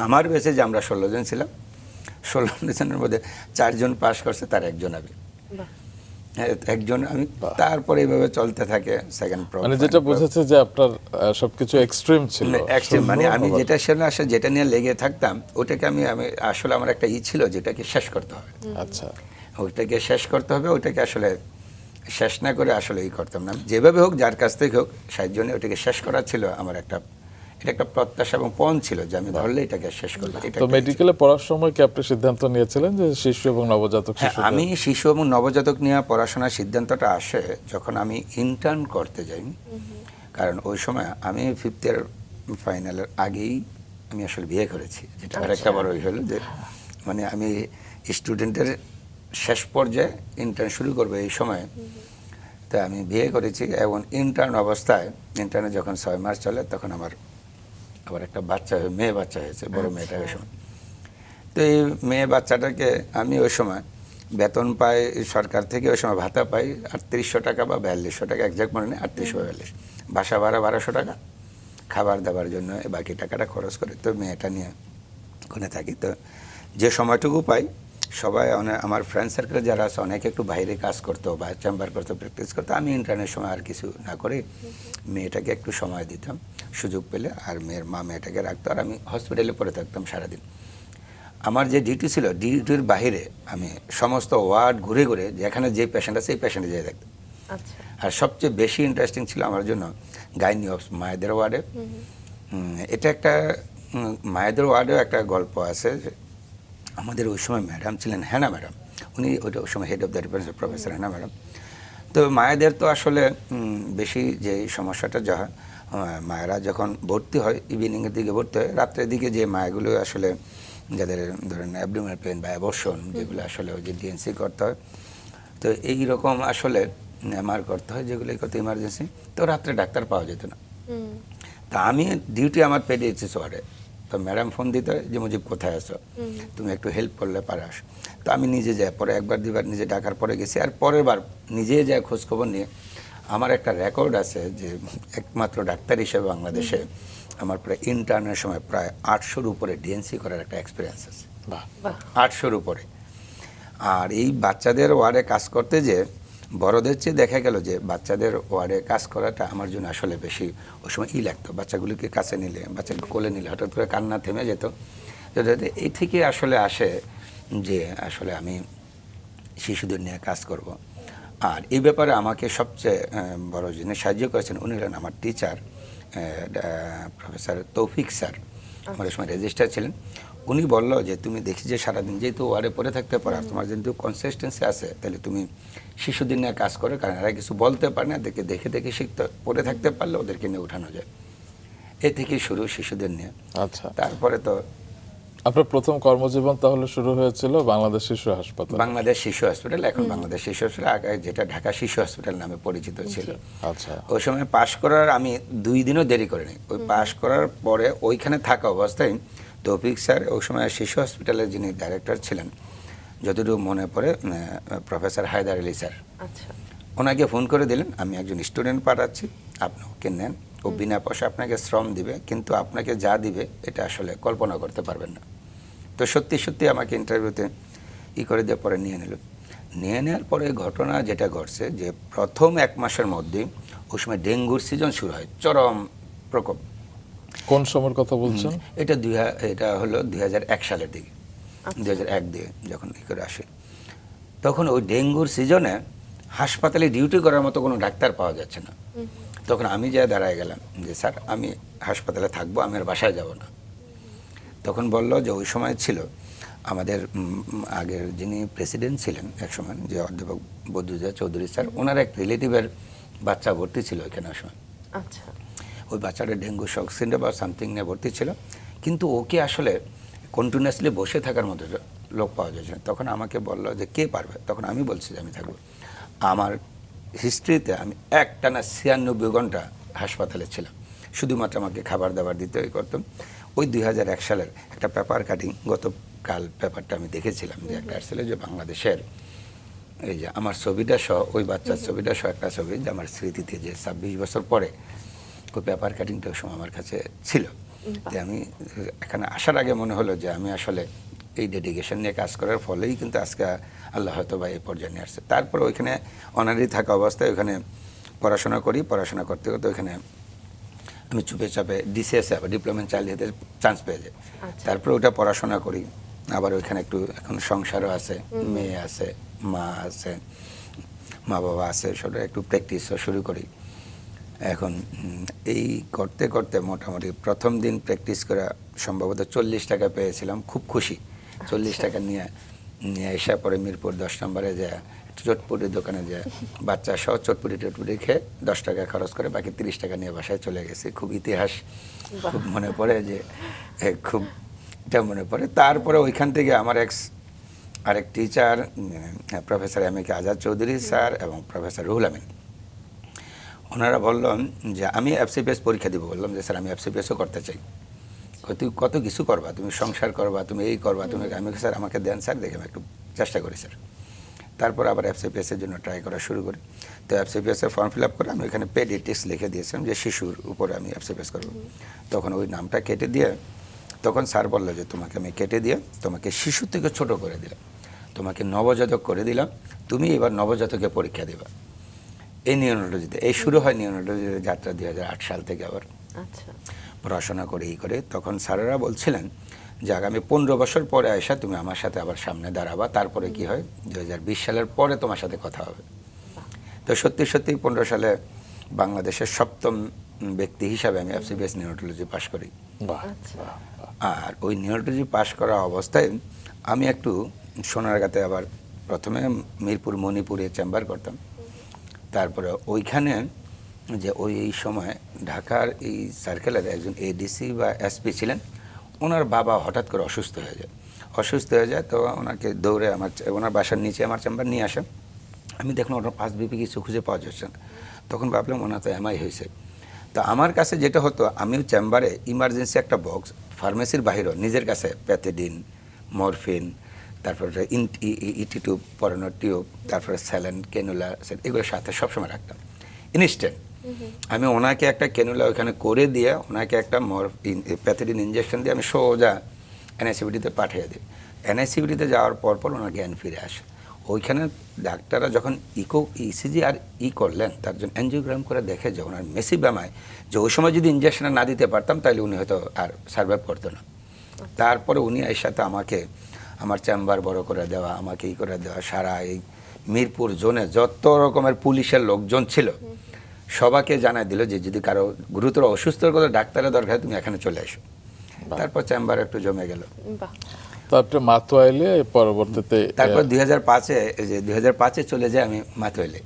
আমার বেঁচে যে আমরা 16 জন ছিলাম, 16 জনের মধ্যে 4 জন পাস করছে, তার একজন আমি। বাহ। একজন আমি। তারপরে এইভাবে চলতে থাকে সেকেন্ড প্রুফ। মানে যেটা বুঝেছে যে আপনার সবকিছু এক্সট্রিম ছিল। এক্সট্রিম, মানে শূন্য আমি আবার- যেটা সেটা আসলে যেটা নিয়ে লেগে থাকতাম, ওটাকে আমি আসলে আমার একটা ছিল, যেটাকে শেষ করতে হবে। আচ্ছা। ওইটাকে শেষ করতে হবে, ওইটাকে আসলে শেষ না করে আসলে করতাম না। যেভাবে হোক, যার কাছ থেকে হোক, সাহায্য নিয়ে ওইটাকে শেষ করা ছিল আমার একটা, এটা একটা প্রত্যাশা এবং পণ ছিল, যে আমি ধরলে এটাকে শেষ করবো। এটা তো মেডিকেলে পড়ার সময় কি আপনি সিদ্ধান্ত নিয়েছিলেন যে শিশু এবং নবজাতক হ্যাঁ, শিশুদের- আমি শিশু এবং নবজাতক নিয়ে পড়াশোনার সিদ্ধান্তটা আসে যখন আমি ইন্টার্ন করতে যাই। কারণ ওই সময় আমি 5th ইয়ার ফাইনালের আগেই আমি আসলে বিয়ে করেছি, যেটা আরেকটা বড় হলো যে মানে আমি স্টুডেন্টের শেষ পর্যায়ে ইন্টার্ন শুরু করবো এই সময়। তা আমি বিয়ে করেছি, এবং ইন্টার্ন অবস্থায়, ইন্টার্নে যখন 6 মাস চলে, তখন আমার আবার একটা বাচ্চা, মেয়ে বাচ্চা হয়েছে, বড় মেয়েটা ওই সময়। তো এই মেয়ে বাচ্চাটাকে আমি ওই সময় বেতন পাই সরকার থেকে, ওই সময় ভাতা পাই 3800 টাকা বা 4200 টাকা, একজ্যাক্ট মনে নেই, 38 বা 42। বাসা ভাড়া 1200 টাকা, খাবার দাবার জন্য বাকি টাকাটা খরচ করে তো মেয়েটা নিয়ে ওখানে থাকি। তো যে সময়টুকু পাই, সবাই আমার ফ্রেন্ড সার্কেলে যারা আছে, অনেকে একটু বাইরে কাজ করতো বা চেম্বার করতো, প্র্যাকটিস করতো। আমি ইন্টারনেট সময় আর কিছু না করে মেয়েটাকে একটু সময় দিতাম সুযোগ পেলে, আর মেয়ের মা মেয়েটাকে রাখতো, আর আমি হসপিটালে পড়ে থাকতাম সারাদিন। আমার যে ডিউটি ছিল, ডিউটির বাইরে আমি সমস্ত ওয়ার্ড ঘুরে ঘুরে, যেখানে যে পেশেন্ট আছে, সেই পেশেন্টে যেয়ে দেখতাম। আচ্ছা। আর সবচেয়ে বেশি ইন্টারেস্টিং ছিল আমার জন্য গাইনি অফ মায়েদের ওয়ার্ডে। এটা একটা মায়েদের ওয়ার্ডেও একটা গল্প আছে। আমাদের ওই সময় ম্যাডাম ছিলেন হেনা ম্যাডাম, উনি ওই সময় head of the department, professor Hena madam. তো মায়েদের তো আসলে বেশি যে সমস্যাটা যা হয়, মায়েরা যখন ভর্তি হয়, ইভিনিংয়ের দিকে ভর্তি হয়, রাত্রের দিকে যে মায়েগুলো আসলে যাদের ধরেন অ্যাবডোমিনাল পেন বা অ্যাবর্শন, যেগুলো আসলে ওই যে ডিএনসি করতে হয়, তো এই রকম আসলে এমআর করতে হয়, যেগুলো কত ইমার্জেন্সি, তো রাত্রে ডাক্তার পাওয়া যেত না। তা আমি ডিউটি আমার পেডিয়াট্রিক্স ওয়ার্ডে, তো ম্যাডাম ফোন দিতে হয় যে মুজিব কোথায় আছো, তুমি একটু হেল্প করলে পারাস। তো আমি নিজে যাই, পরে একবার দুবার নিজে ডাকার পরে গেছি, আর পরের বার নিজে যাই খোঁজখবর নিয়ে। আমার একটা রেকর্ড আছে যে একমাত্র ডাক্তার হিসেবে বাংলাদেশে আমার প্রায় ইন্টার্নের সময় প্রায় 800-র উপরে ডিএনসি করার একটা এক্সপিরিয়েন্স আছে। বাহ, 800-র উপরে। আর এই বাচ্চাদের ওয়ার্ডে কাজ করতে যে বড়দের চেয়ে দেখা গেল যে বাচ্চাদের ওয়ার্ডে কাজ করাটা আমার জন্য আসলে বেশি ওই সময় লাগতো। বাচ্চাগুলিকে কাছে নিলে, বাচ্চাকে কোলে নিলে হঠাৎ করে কান্না থেমে যেত। এই থেকে আসলে আসে যে আসলে আমি শিশুদের নিয়ে কাজ করব। আর এই ব্যাপারে আমাকে সবচেয়ে বড় যিনি সাহায্য করেছেন উনি হলেন আমার টিচার, প্রফেসর তৌফিক স্যার। আমার সময় রেজিস্ট্রার ছিলেন। উনি বললো যে তুমি দেখি যে সারাদিন যেহেতু ওয়ার্ডে পড়ে থাকতে পারো, আর তোমার যেহেতু কনসিস্টেন্সি আছে, তাহলে তুমি শিশুদের নিয়ে কাজ করো, কারণ এরা কিছু বলতে পারে না, দেখে দেখে দেখে শিখতে পড়ে থাকতে পারলে ওদেরকে নিয়ে উঠানো যায়। এ থেকেই শুরু শিশুদের নিয়ে। আচ্ছা, তারপরে তো আপনার প্রথম কর্মজীবন তাহলে শুরু হয়েছিল বাংলাদেশ শিশু হাসপাতাল। বাংলাদেশ শিশু হসপিটাল, এখন বাংলাদেশ শিশু হসপিটাল, আগে যেটা ঢাকা শিশু হসপিটাল নামে পরিচিত ছিল। আচ্ছা, ওই সময় পাশ করার আমি 2 দিনও দেরি করিনি। ওই পাশ করার পরে ওইখানে থাকা অবস্থায় তৌফিক স্যার, ওই সময় শিশু হসপিটালের যিনি ডাইরেক্টর ছিলেন যতটুকু মনে পড়ে, প্রফেসর হায়দার আলী স্যার, আচ্ছা, ওনাকে ফোন করে দিলেন, আমি একজন স্টুডেন্ট পাঠাচ্ছি, আপনি ওকে নেন, ও বিনা পয়সা আপনাকে শ্রম দিবে, কিন্তু আপনাকে যা দিবে এটা আসলে কল্পনা করতে পারবেন না। তো সত্যি সত্যি আমাকে ইন্টারভিউতে করে দিয়ে পরে নিয়ে নিল। নিয়ে নেওয়ার পরে ঘটনা যেটা ঘটছে যে প্রথম 1 মাসের মধ্যেই ওই সময় ডেঙ্গুর সিজন শুরু হয়, চরম প্রকোপ। কোন সময়ের কথা বলছেন? এটা হলো 2001 সালের দিকে, 2001 দিয়ে যখন করে আসে, তখন ওই ডেঙ্গুর সিজনে হাসপাতালে ডিউটি করার মতো কোনো ডাক্তার পাওয়া যাচ্ছে না। তখন আমি যা দাঁড়ায় গেলাম যে স্যার আমি হাসপাতালে থাকবো, আমি আর বাসায় যাব না। তখন বলল যে ওই সময় ছিল আমাদের আগের যিনি প্রেসিডেন্ট ছিলেন এক সময়, যে অধ্যাপক বদরুদ্দোজা চৌধুরী স্যার, ওনার এক রিলেটিভের বাচ্চা ভর্তি ছিল ওইখানে ওই সময়। আচ্ছা, ওই বাচ্চাটা ডেঙ্গু শক সিন্ড্রোম বা সামথিং নিয়ে ভর্তি ছিল, কিন্তু ওকে আসলে কন্টিনিউয়াসলি বসে থাকার মতো লোক পাওয়া যাচ্ছে না। তখন আমাকে বললো যে কে পারবে, তখন আমি বলছি যে আমি থাকবো। আমার হিস্ট্রিতে আমি একটানা 96 ঘন্টা হাসপাতালে ছিলাম, শুধুমাত্র আমাকে খাবার দাবার দিতে করতাম। ওই 2001 সালের একটা পেপার কাটিং, গতকাল পেপারটা আমি দেখেছিলাম যে একটা আসলে যে বাংলাদেশের এই যে আমার ছবিটা সহ, ওই বাচ্চার ছবিটা সহ একটা ছবি, যে আমার স্মৃতিতে যে 26 বছর পরে ওই পেপার কাটিংটা ওই সময় আমার কাছে ছিল। যে আমি এখানে আসার আগে মনে হলো যে আমি আসলে এই ডেডিকেশন নিয়ে কাজ করার ফলেই কিন্তু আজকে আল্লাহ হয়তো বা এই পর্যায়ে নিয়ে আসছে। তারপর ওইখানে অনারি থাকা অবস্থায় ওইখানে পড়াশোনা করি, পড়াশোনা করতে করতে ওইখানে আমি চুপে চাপে ডিসিএস আবার ডিপ্লোমা ইন চাইল্ড হেলথের চান্স পেয়ে যাই। তারপরে ওটা পড়াশোনা করি, আবার ওইখানে একটু এখন সংসারও আছে, মেয়ে আছে, মা আছে, মা বাবা আছে, সেটা একটু প্র্যাকটিসও শুরু করি। এখন এই করতে করতে মোটামুটি প্রথম দিন প্র্যাকটিস করা সম্ভবত 40 টাকা পেয়েছিলাম, খুব খুশি। 40 টাকা নিয়ে এসে পরে মিরপুর 10 নম্বরে যায় চটপুটির দোকানে যায় বাচ্চা সহ চটপুটি খেয়ে 10 টাকা খরচ করে বাকি 30 টাকা নিয়ে বাসায় চলে গেছি। খুব ইতিহাস খুব মনে পড়ে, যে খুব এটা মনে পড়ে। তারপরে ওইখান থেকে আমার আরেক teacher professor M A K Azad Chowdhury sir এবং প্রফেসর রুহুল আমিন, ওনারা বললেন যে আমি এফসিপিএস পরীক্ষা দিব। বললাম যে স্যার আমি এফসিপিএসও করতে চাই। তুই কত কিছু করবা, তুমি সংসার করবা, তুমি এই করবা, তুমি, আমি স্যার আমাকে দেন স্যার, দেখে আমি একটু চেষ্টা করি স্যার। তারপর আবার এফসিপিএসের জন্য ট্রাই করা শুরু করি। তো এফসিপিএসের ফর্ম ফিল আপ করে আমি ওইখানে পেডিয়াট্রিক্স লিখে দিয়েছিলাম যে শিশুর উপরে আমি এফসিপিএস করবো। তখন ওই নামটা কেটে দিয়ে তখন স্যার বললো যে তোমাকে আমি কেটে দিয়ে তোমাকে শিশু থেকে ছোট করে দিলাম, তোমাকে নবজাতক করে দিলাম, তুমি এবার নবজাতকে পরীক্ষা দেবা। এই নিউরোলজিতে এই শুরু হয় নিউরোলজির যাত্রা 2008 সাল থেকে। আবার আচ্ছা, পড়াশোনা করে করে তখন স্যারেরা বলছিলেন যে আগামী 15 বছর পরে আয়সা তুমি আমার সাথে আবার সামনে দাঁড়াবা, তারপরে কি হয় 2020 সালের পরে তোমার সাথে কথা হবে। তো সত্যি সত্যি 15 সালে বাংলাদেশের 7ম ব্যক্তি হিসাবে আমি এফসিপিএস নিউরোলজি পাশ করি। আর ওই নিউরোলজি পাশ করা অবস্থায় আমি একটু সোনারগাঁতে আবার প্রথমে মিরপুর মণিপুরে চেম্বার করতাম। তারপরে ওইখানে যে এই সময় ঢাকার এই সার্কেলের একজন এডিসি বা এসপি ছিলেন, ওনার বাবা হঠাৎ করে অসুস্থ হয়ে যায়। তো ওনাকে দৌড়ে ওনার বাসার নিচে আমার চেম্বার নিয়ে আসে। আমি দেখলাম ওনার পাস বিপি কিছু খুঁজে পাওয়া যাচ্ছে না। তখন ভাবলাম ওনার তো এমআই হয়েছে। তো আমার কাছে যেটা হতো, আমিও চেম্বারে ইমার্জেন্সি একটা বক্স ফার্মেসির বাহিরেও নিজের কাছে প্যাথেডিন, মরফিন, তারপরে ইটি টিউব, পরানোর টিউব, তারপরে স্যালাইন, ক্যানুলা, এগুলোর সাথে সবসময় রাখতাম ইনস্ট্যান্ট। আমি ওনাকে একটা ক্যানুলা ওখানে করে দিয়ে ওনাকে একটা প্যাথেডিন ইঞ্জেকশন দিয়ে আমি সোজা এনআইসিবিটিতে পাঠিয়ে দিই। এনআইসিবিটিতে যাওয়ার পর ওনার জ্ঞান ফিরে আসে। ওইখানে ডাক্তাররা যখন ইসিজি আর করলেন, তার জন্য অ্যাঞ্জিওগ্রাম করে দেখে যে ওনার মেসিবামায়, যে ওই সময় যদি ইঞ্জেকশন না দিতে পারতাম তাহলে উনি হয়তো আর সার্ভাইভ করতো না। তারপরে উনি এর সাথে আমাকে আমার চেম্বার বড় করে দেওয়া, আমাকে করে দেওয়া, সারা এই মিরপুর জোনে যত রকমের পুলিশের লোকজন ছিল সবাইকে জানাই দিল যে যদি কারো গুরুতর অসুস্থ করে ডাক্তারের দরকার তুমি এখানে চলে আসো। তারপর চেম্বার একটু জমে গেল। বাহ। তারপরে মাতোয়াইলে পরবর্তীতে তারপর 2005-এ চলে যাই আমি মাতোয়াইলে।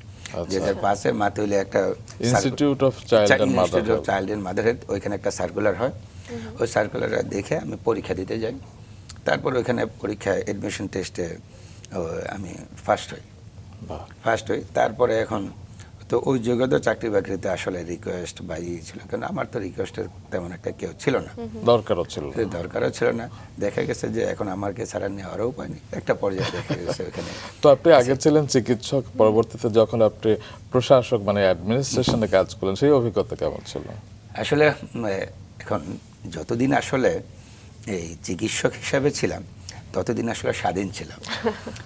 2005-এ মাতোয়াইলে একটা institute of child and motherhood, ওইখানে একটা সার্কুলার হয়। ওই সার্কুলার দেখে আমি পরীক্ষা দিতে যাই। তারপর ওইখানে পরীক্ষায় অ্যাডমিশন টেস্টে আমি ফার্স্ট হই। তারপরে এখন তো ওই যুগে তো চাকরি বাকরিতে আসলে রিকোয়েস্ট বা ছিল, কারণ আমার তো রিকোয়েস্টের তেমন একটা কেউ ছিল না, দরকারও ছিল না। দেখা গেছে যে এখন আমাকে ছাড়া নেওয়ারও উপায় নেই, একটা পর্যায়ে দেখা গেছে ওখানে। তো আপনি আগে ছিলেন চিকিৎসক, পরবর্তীতে যখন আপনি প্রশাসক মানে অ্যাডমিনিস্ট্রেশনে কাজ করলেন, সেই অভিজ্ঞতা কেমন ছিল? আসলে এখন যতদিন আসলে এই চিকিৎসক হিসাবে ছিলাম ততদিন আসলে স্বাধীন ছিলাম।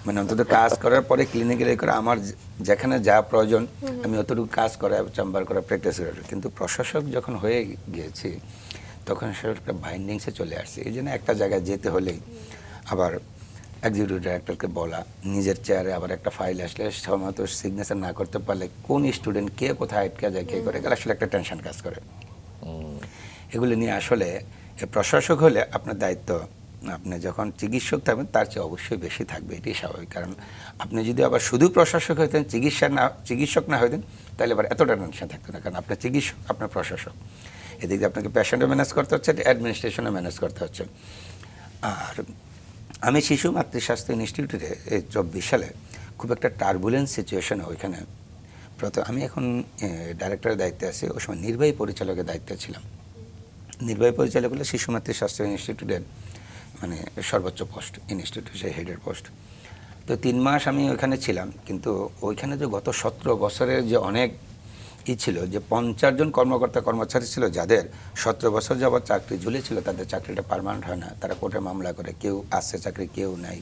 মানে অন্তত কাজ করার পরে ক্লিনিক্যাল করে আমার যেখানে যা প্রয়োজন আমি অতটুকু কাজ করা, চেম্বার করা, প্র্যাকটিস করা। কিন্তু প্রশাসক যখন হয়ে গিয়েছি তখন আসলে একটা বাইন্ডিংসে চলে আসছে। এই জন্য একটা জায়গায় যেতে হলেই আবার এক্সিকিউটিভ ডাইরেক্টরকে বলা, নিজের চেয়ারে আবার একটা ফাইল আসলে সময়মতো সিগনেচার না করতে পারলে কোন স্টুডেন্ট কে কোথায় আটকে যায়, কে করে, আসলে একটা টেনশন কাজ করে। এগুলো নিয়ে আসলে প্রশাসক হলে আপনার দায়িত্ব, আপনি যখন চিকিৎসক থাকবেন তার চেয়ে অবশ্যই বেশি থাকবে, এটাই স্বাভাবিক। কারণ আপনি যদি আবার শুধু প্রশাসক হইতেন, চিকিৎসক না হইতেন, তাহলে আবার এতটা টেনশন থাকতো না। কারণ আপনার চিকিৎসক, আপনার প্রশাসক, এদিকে আপনাকে পেশেন্টও ম্যানেজ করতে হচ্ছে, অ্যাডমিনিস্ট্রেশনও ম্যানেজ করতে হচ্ছে। আর আমি শিশু মাতৃস্বাস্থ্য ইনস্টিটিউটে এই 24 সালে খুব একটা টার্বুলেন্স সিচুয়েশনে ওইখানে আমি এখন ডাইরেক্টরের দায়িত্বে আছি, ওই সময় নির্বাহী পরিচালকের দায়িত্বে ছিলাম। নির্বাহী পরিচালক হলে শিশু মাতৃস্বাস্থ্য ইনস্টিটিউটের মানে সর্বোচ্চ পোস্ট, ইনস্টিটিউটের হেডের পোস্ট। তো 3 মাস আমি ওইখানে ছিলাম। কিন্তু ওইখানে যে গত 17 বছরের যে অনেক ছিল, যে 50 জন কর্মচারী ছিল যাদের 17 বছর যাবৎ চাকরি ঝুলেছিল, তাদের চাকরিটা পার্মানেন্ট হয় না, তারা কোর্টে মামলা করে, কেউ আসছে চাকরি, কেউ নাই।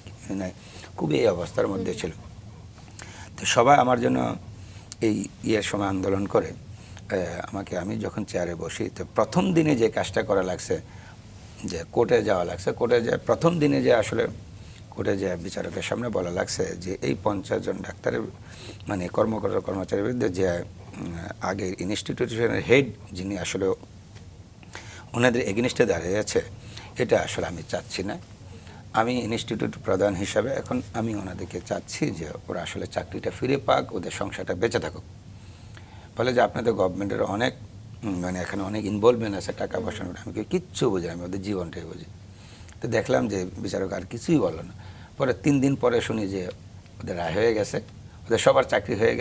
খুবই এই অবস্থার মধ্যে ছিল। তো সবাই আমার জন্য এই সময় আন্দোলন করে আমি যখন চেয়ারে বসি, তো প্রথম দিনে যে কাজটা করা লাগছে, যে কোর্টে যাওয়া লাগছে, কোর্টে যে প্রথম দিনে যে আসলে কোর্টে যে বিচারকের সামনে বলা লাগছে যে এই 50 জন ডাক্তারের মানে কর্মচারীর বিরুদ্ধে যে আগে ইনস্টিটিউশনের হেড যিনি আসলে ওনাদের এগেনস্টে দাঁড়িয়ে আছে, এটা আসলে আমি চাচ্ছি না। আমি ইনস্টিটিউট প্রধান হিসাবে এখন আমি ওনাদেরকে চাচ্ছি যে ওরা আসলে চাকরিটা ফিরে পাক, ওদের সংসারটা বেঁচে থাকুক। বলে যে আপনাদের গভর্নমেন্টের অনেক মানে এখানে অনেক ইনভলভমেন্ট আছে, টাকা পয়সা, আমি কিচ্ছু বুঝি, আমি ওদের জীবনটাই বুঝি। তো দেখলাম যে বিচারক আর কিছুই বললো না। পরে 3 দিন পরে শুনি যে ওদের রায় হয়ে গেছে, ওদের সবার চাকরি হয়ে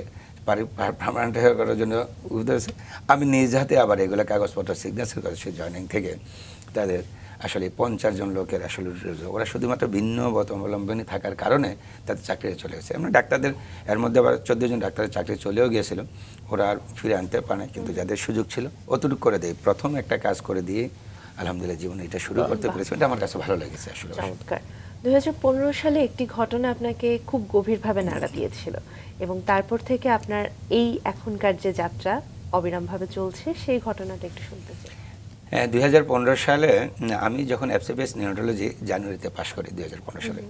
পার্মানেন্ট হয়ে করার জন্য উঠেছে। আমি নিজ হাতে আবার এগুলো কাগজপত্র সিগনেচার করেছি জয়েনিং থেকে। তাদের আসলে 50 জন লোকের আসলে ওরা শুধুমাত্র ভিন্ন অবলম্বনী থাকার কারণে তাদের চাকরি চলে গেছে। এমনি ডাক্তারদের এর মধ্যে আবার 14 জন ডাক্তারের চাকরি চলেও গিয়েছিল, ওরা আর ফিরে আনতে পারে, কিন্তু যাদের সুযোগ ছিল অতটুকু করে দেয়। প্রথম একটা কাজ করে দিয়ে আলহামদুলিল্লাহ জীবনে এটা শুরু করতে পেরেছি, এটা আমার কাছে ভালো লেগেছে আসলে। চমৎকার। 2015 সালে একটি ঘটনা আপনাকে খুব গভীরভাবে নাড়া দিয়েছিল এবং তারপর থেকে আপনার এই এখনকার যে যাত্রা অবিরামভাবে চলছে, সেই ঘটনাটা একটু শুনতে চাই। 2015 সালে আমি যখন এফসিপিএস নিউরোলজি জানুয়ারিতে পাশ করি 2015 সালে।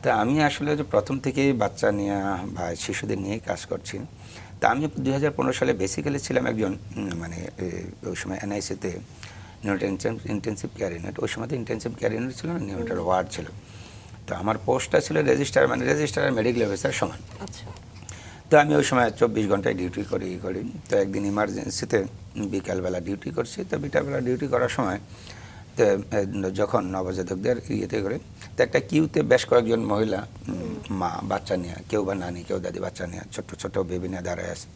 তা আমি আসলে যে প্রথম থেকেই বাচ্চা নিয়ে বা শিশুদের নিয়েই কাজ করছি। তা আমি 2015 সালে বেসিক্যালি ছিলাম একজন মানে ওই সময় এনআইসিতে নিউরো ইন্টেন্সিভ কেয়ার ইউনিট, ওই সময় তো ইন্টেন্সিভ কেয়ার ইউনিট ছিল না, নিউরোটার ওয়ার্ড ছিল। তো আমার পোস্টটা ছিল রেজিস্ট্রার, মানে রেজিস্ট্রার আর মেডিকেল অফিসার সমান। আচ্ছা। তো আমি ওই সময় 24 ঘন্টায় ডিউটি করি। তো একদিন ইমার্জেন্সিতে বিকালবেলা ডিউটি করছি। তো বিকালবেলা ডিউটি করার সময় তো যখন নবজাতকদের ইয়েতে করে, তো একটা কিউতে বেশ কয়েকজন মহিলা মা বাচ্চা নিয়ে, কেউ বা নানি, কেউ দাদি বাচ্চা নিয়ে ছোট্ট ছোট্ট বেবি নিয়ে দাঁড়ায় আছে।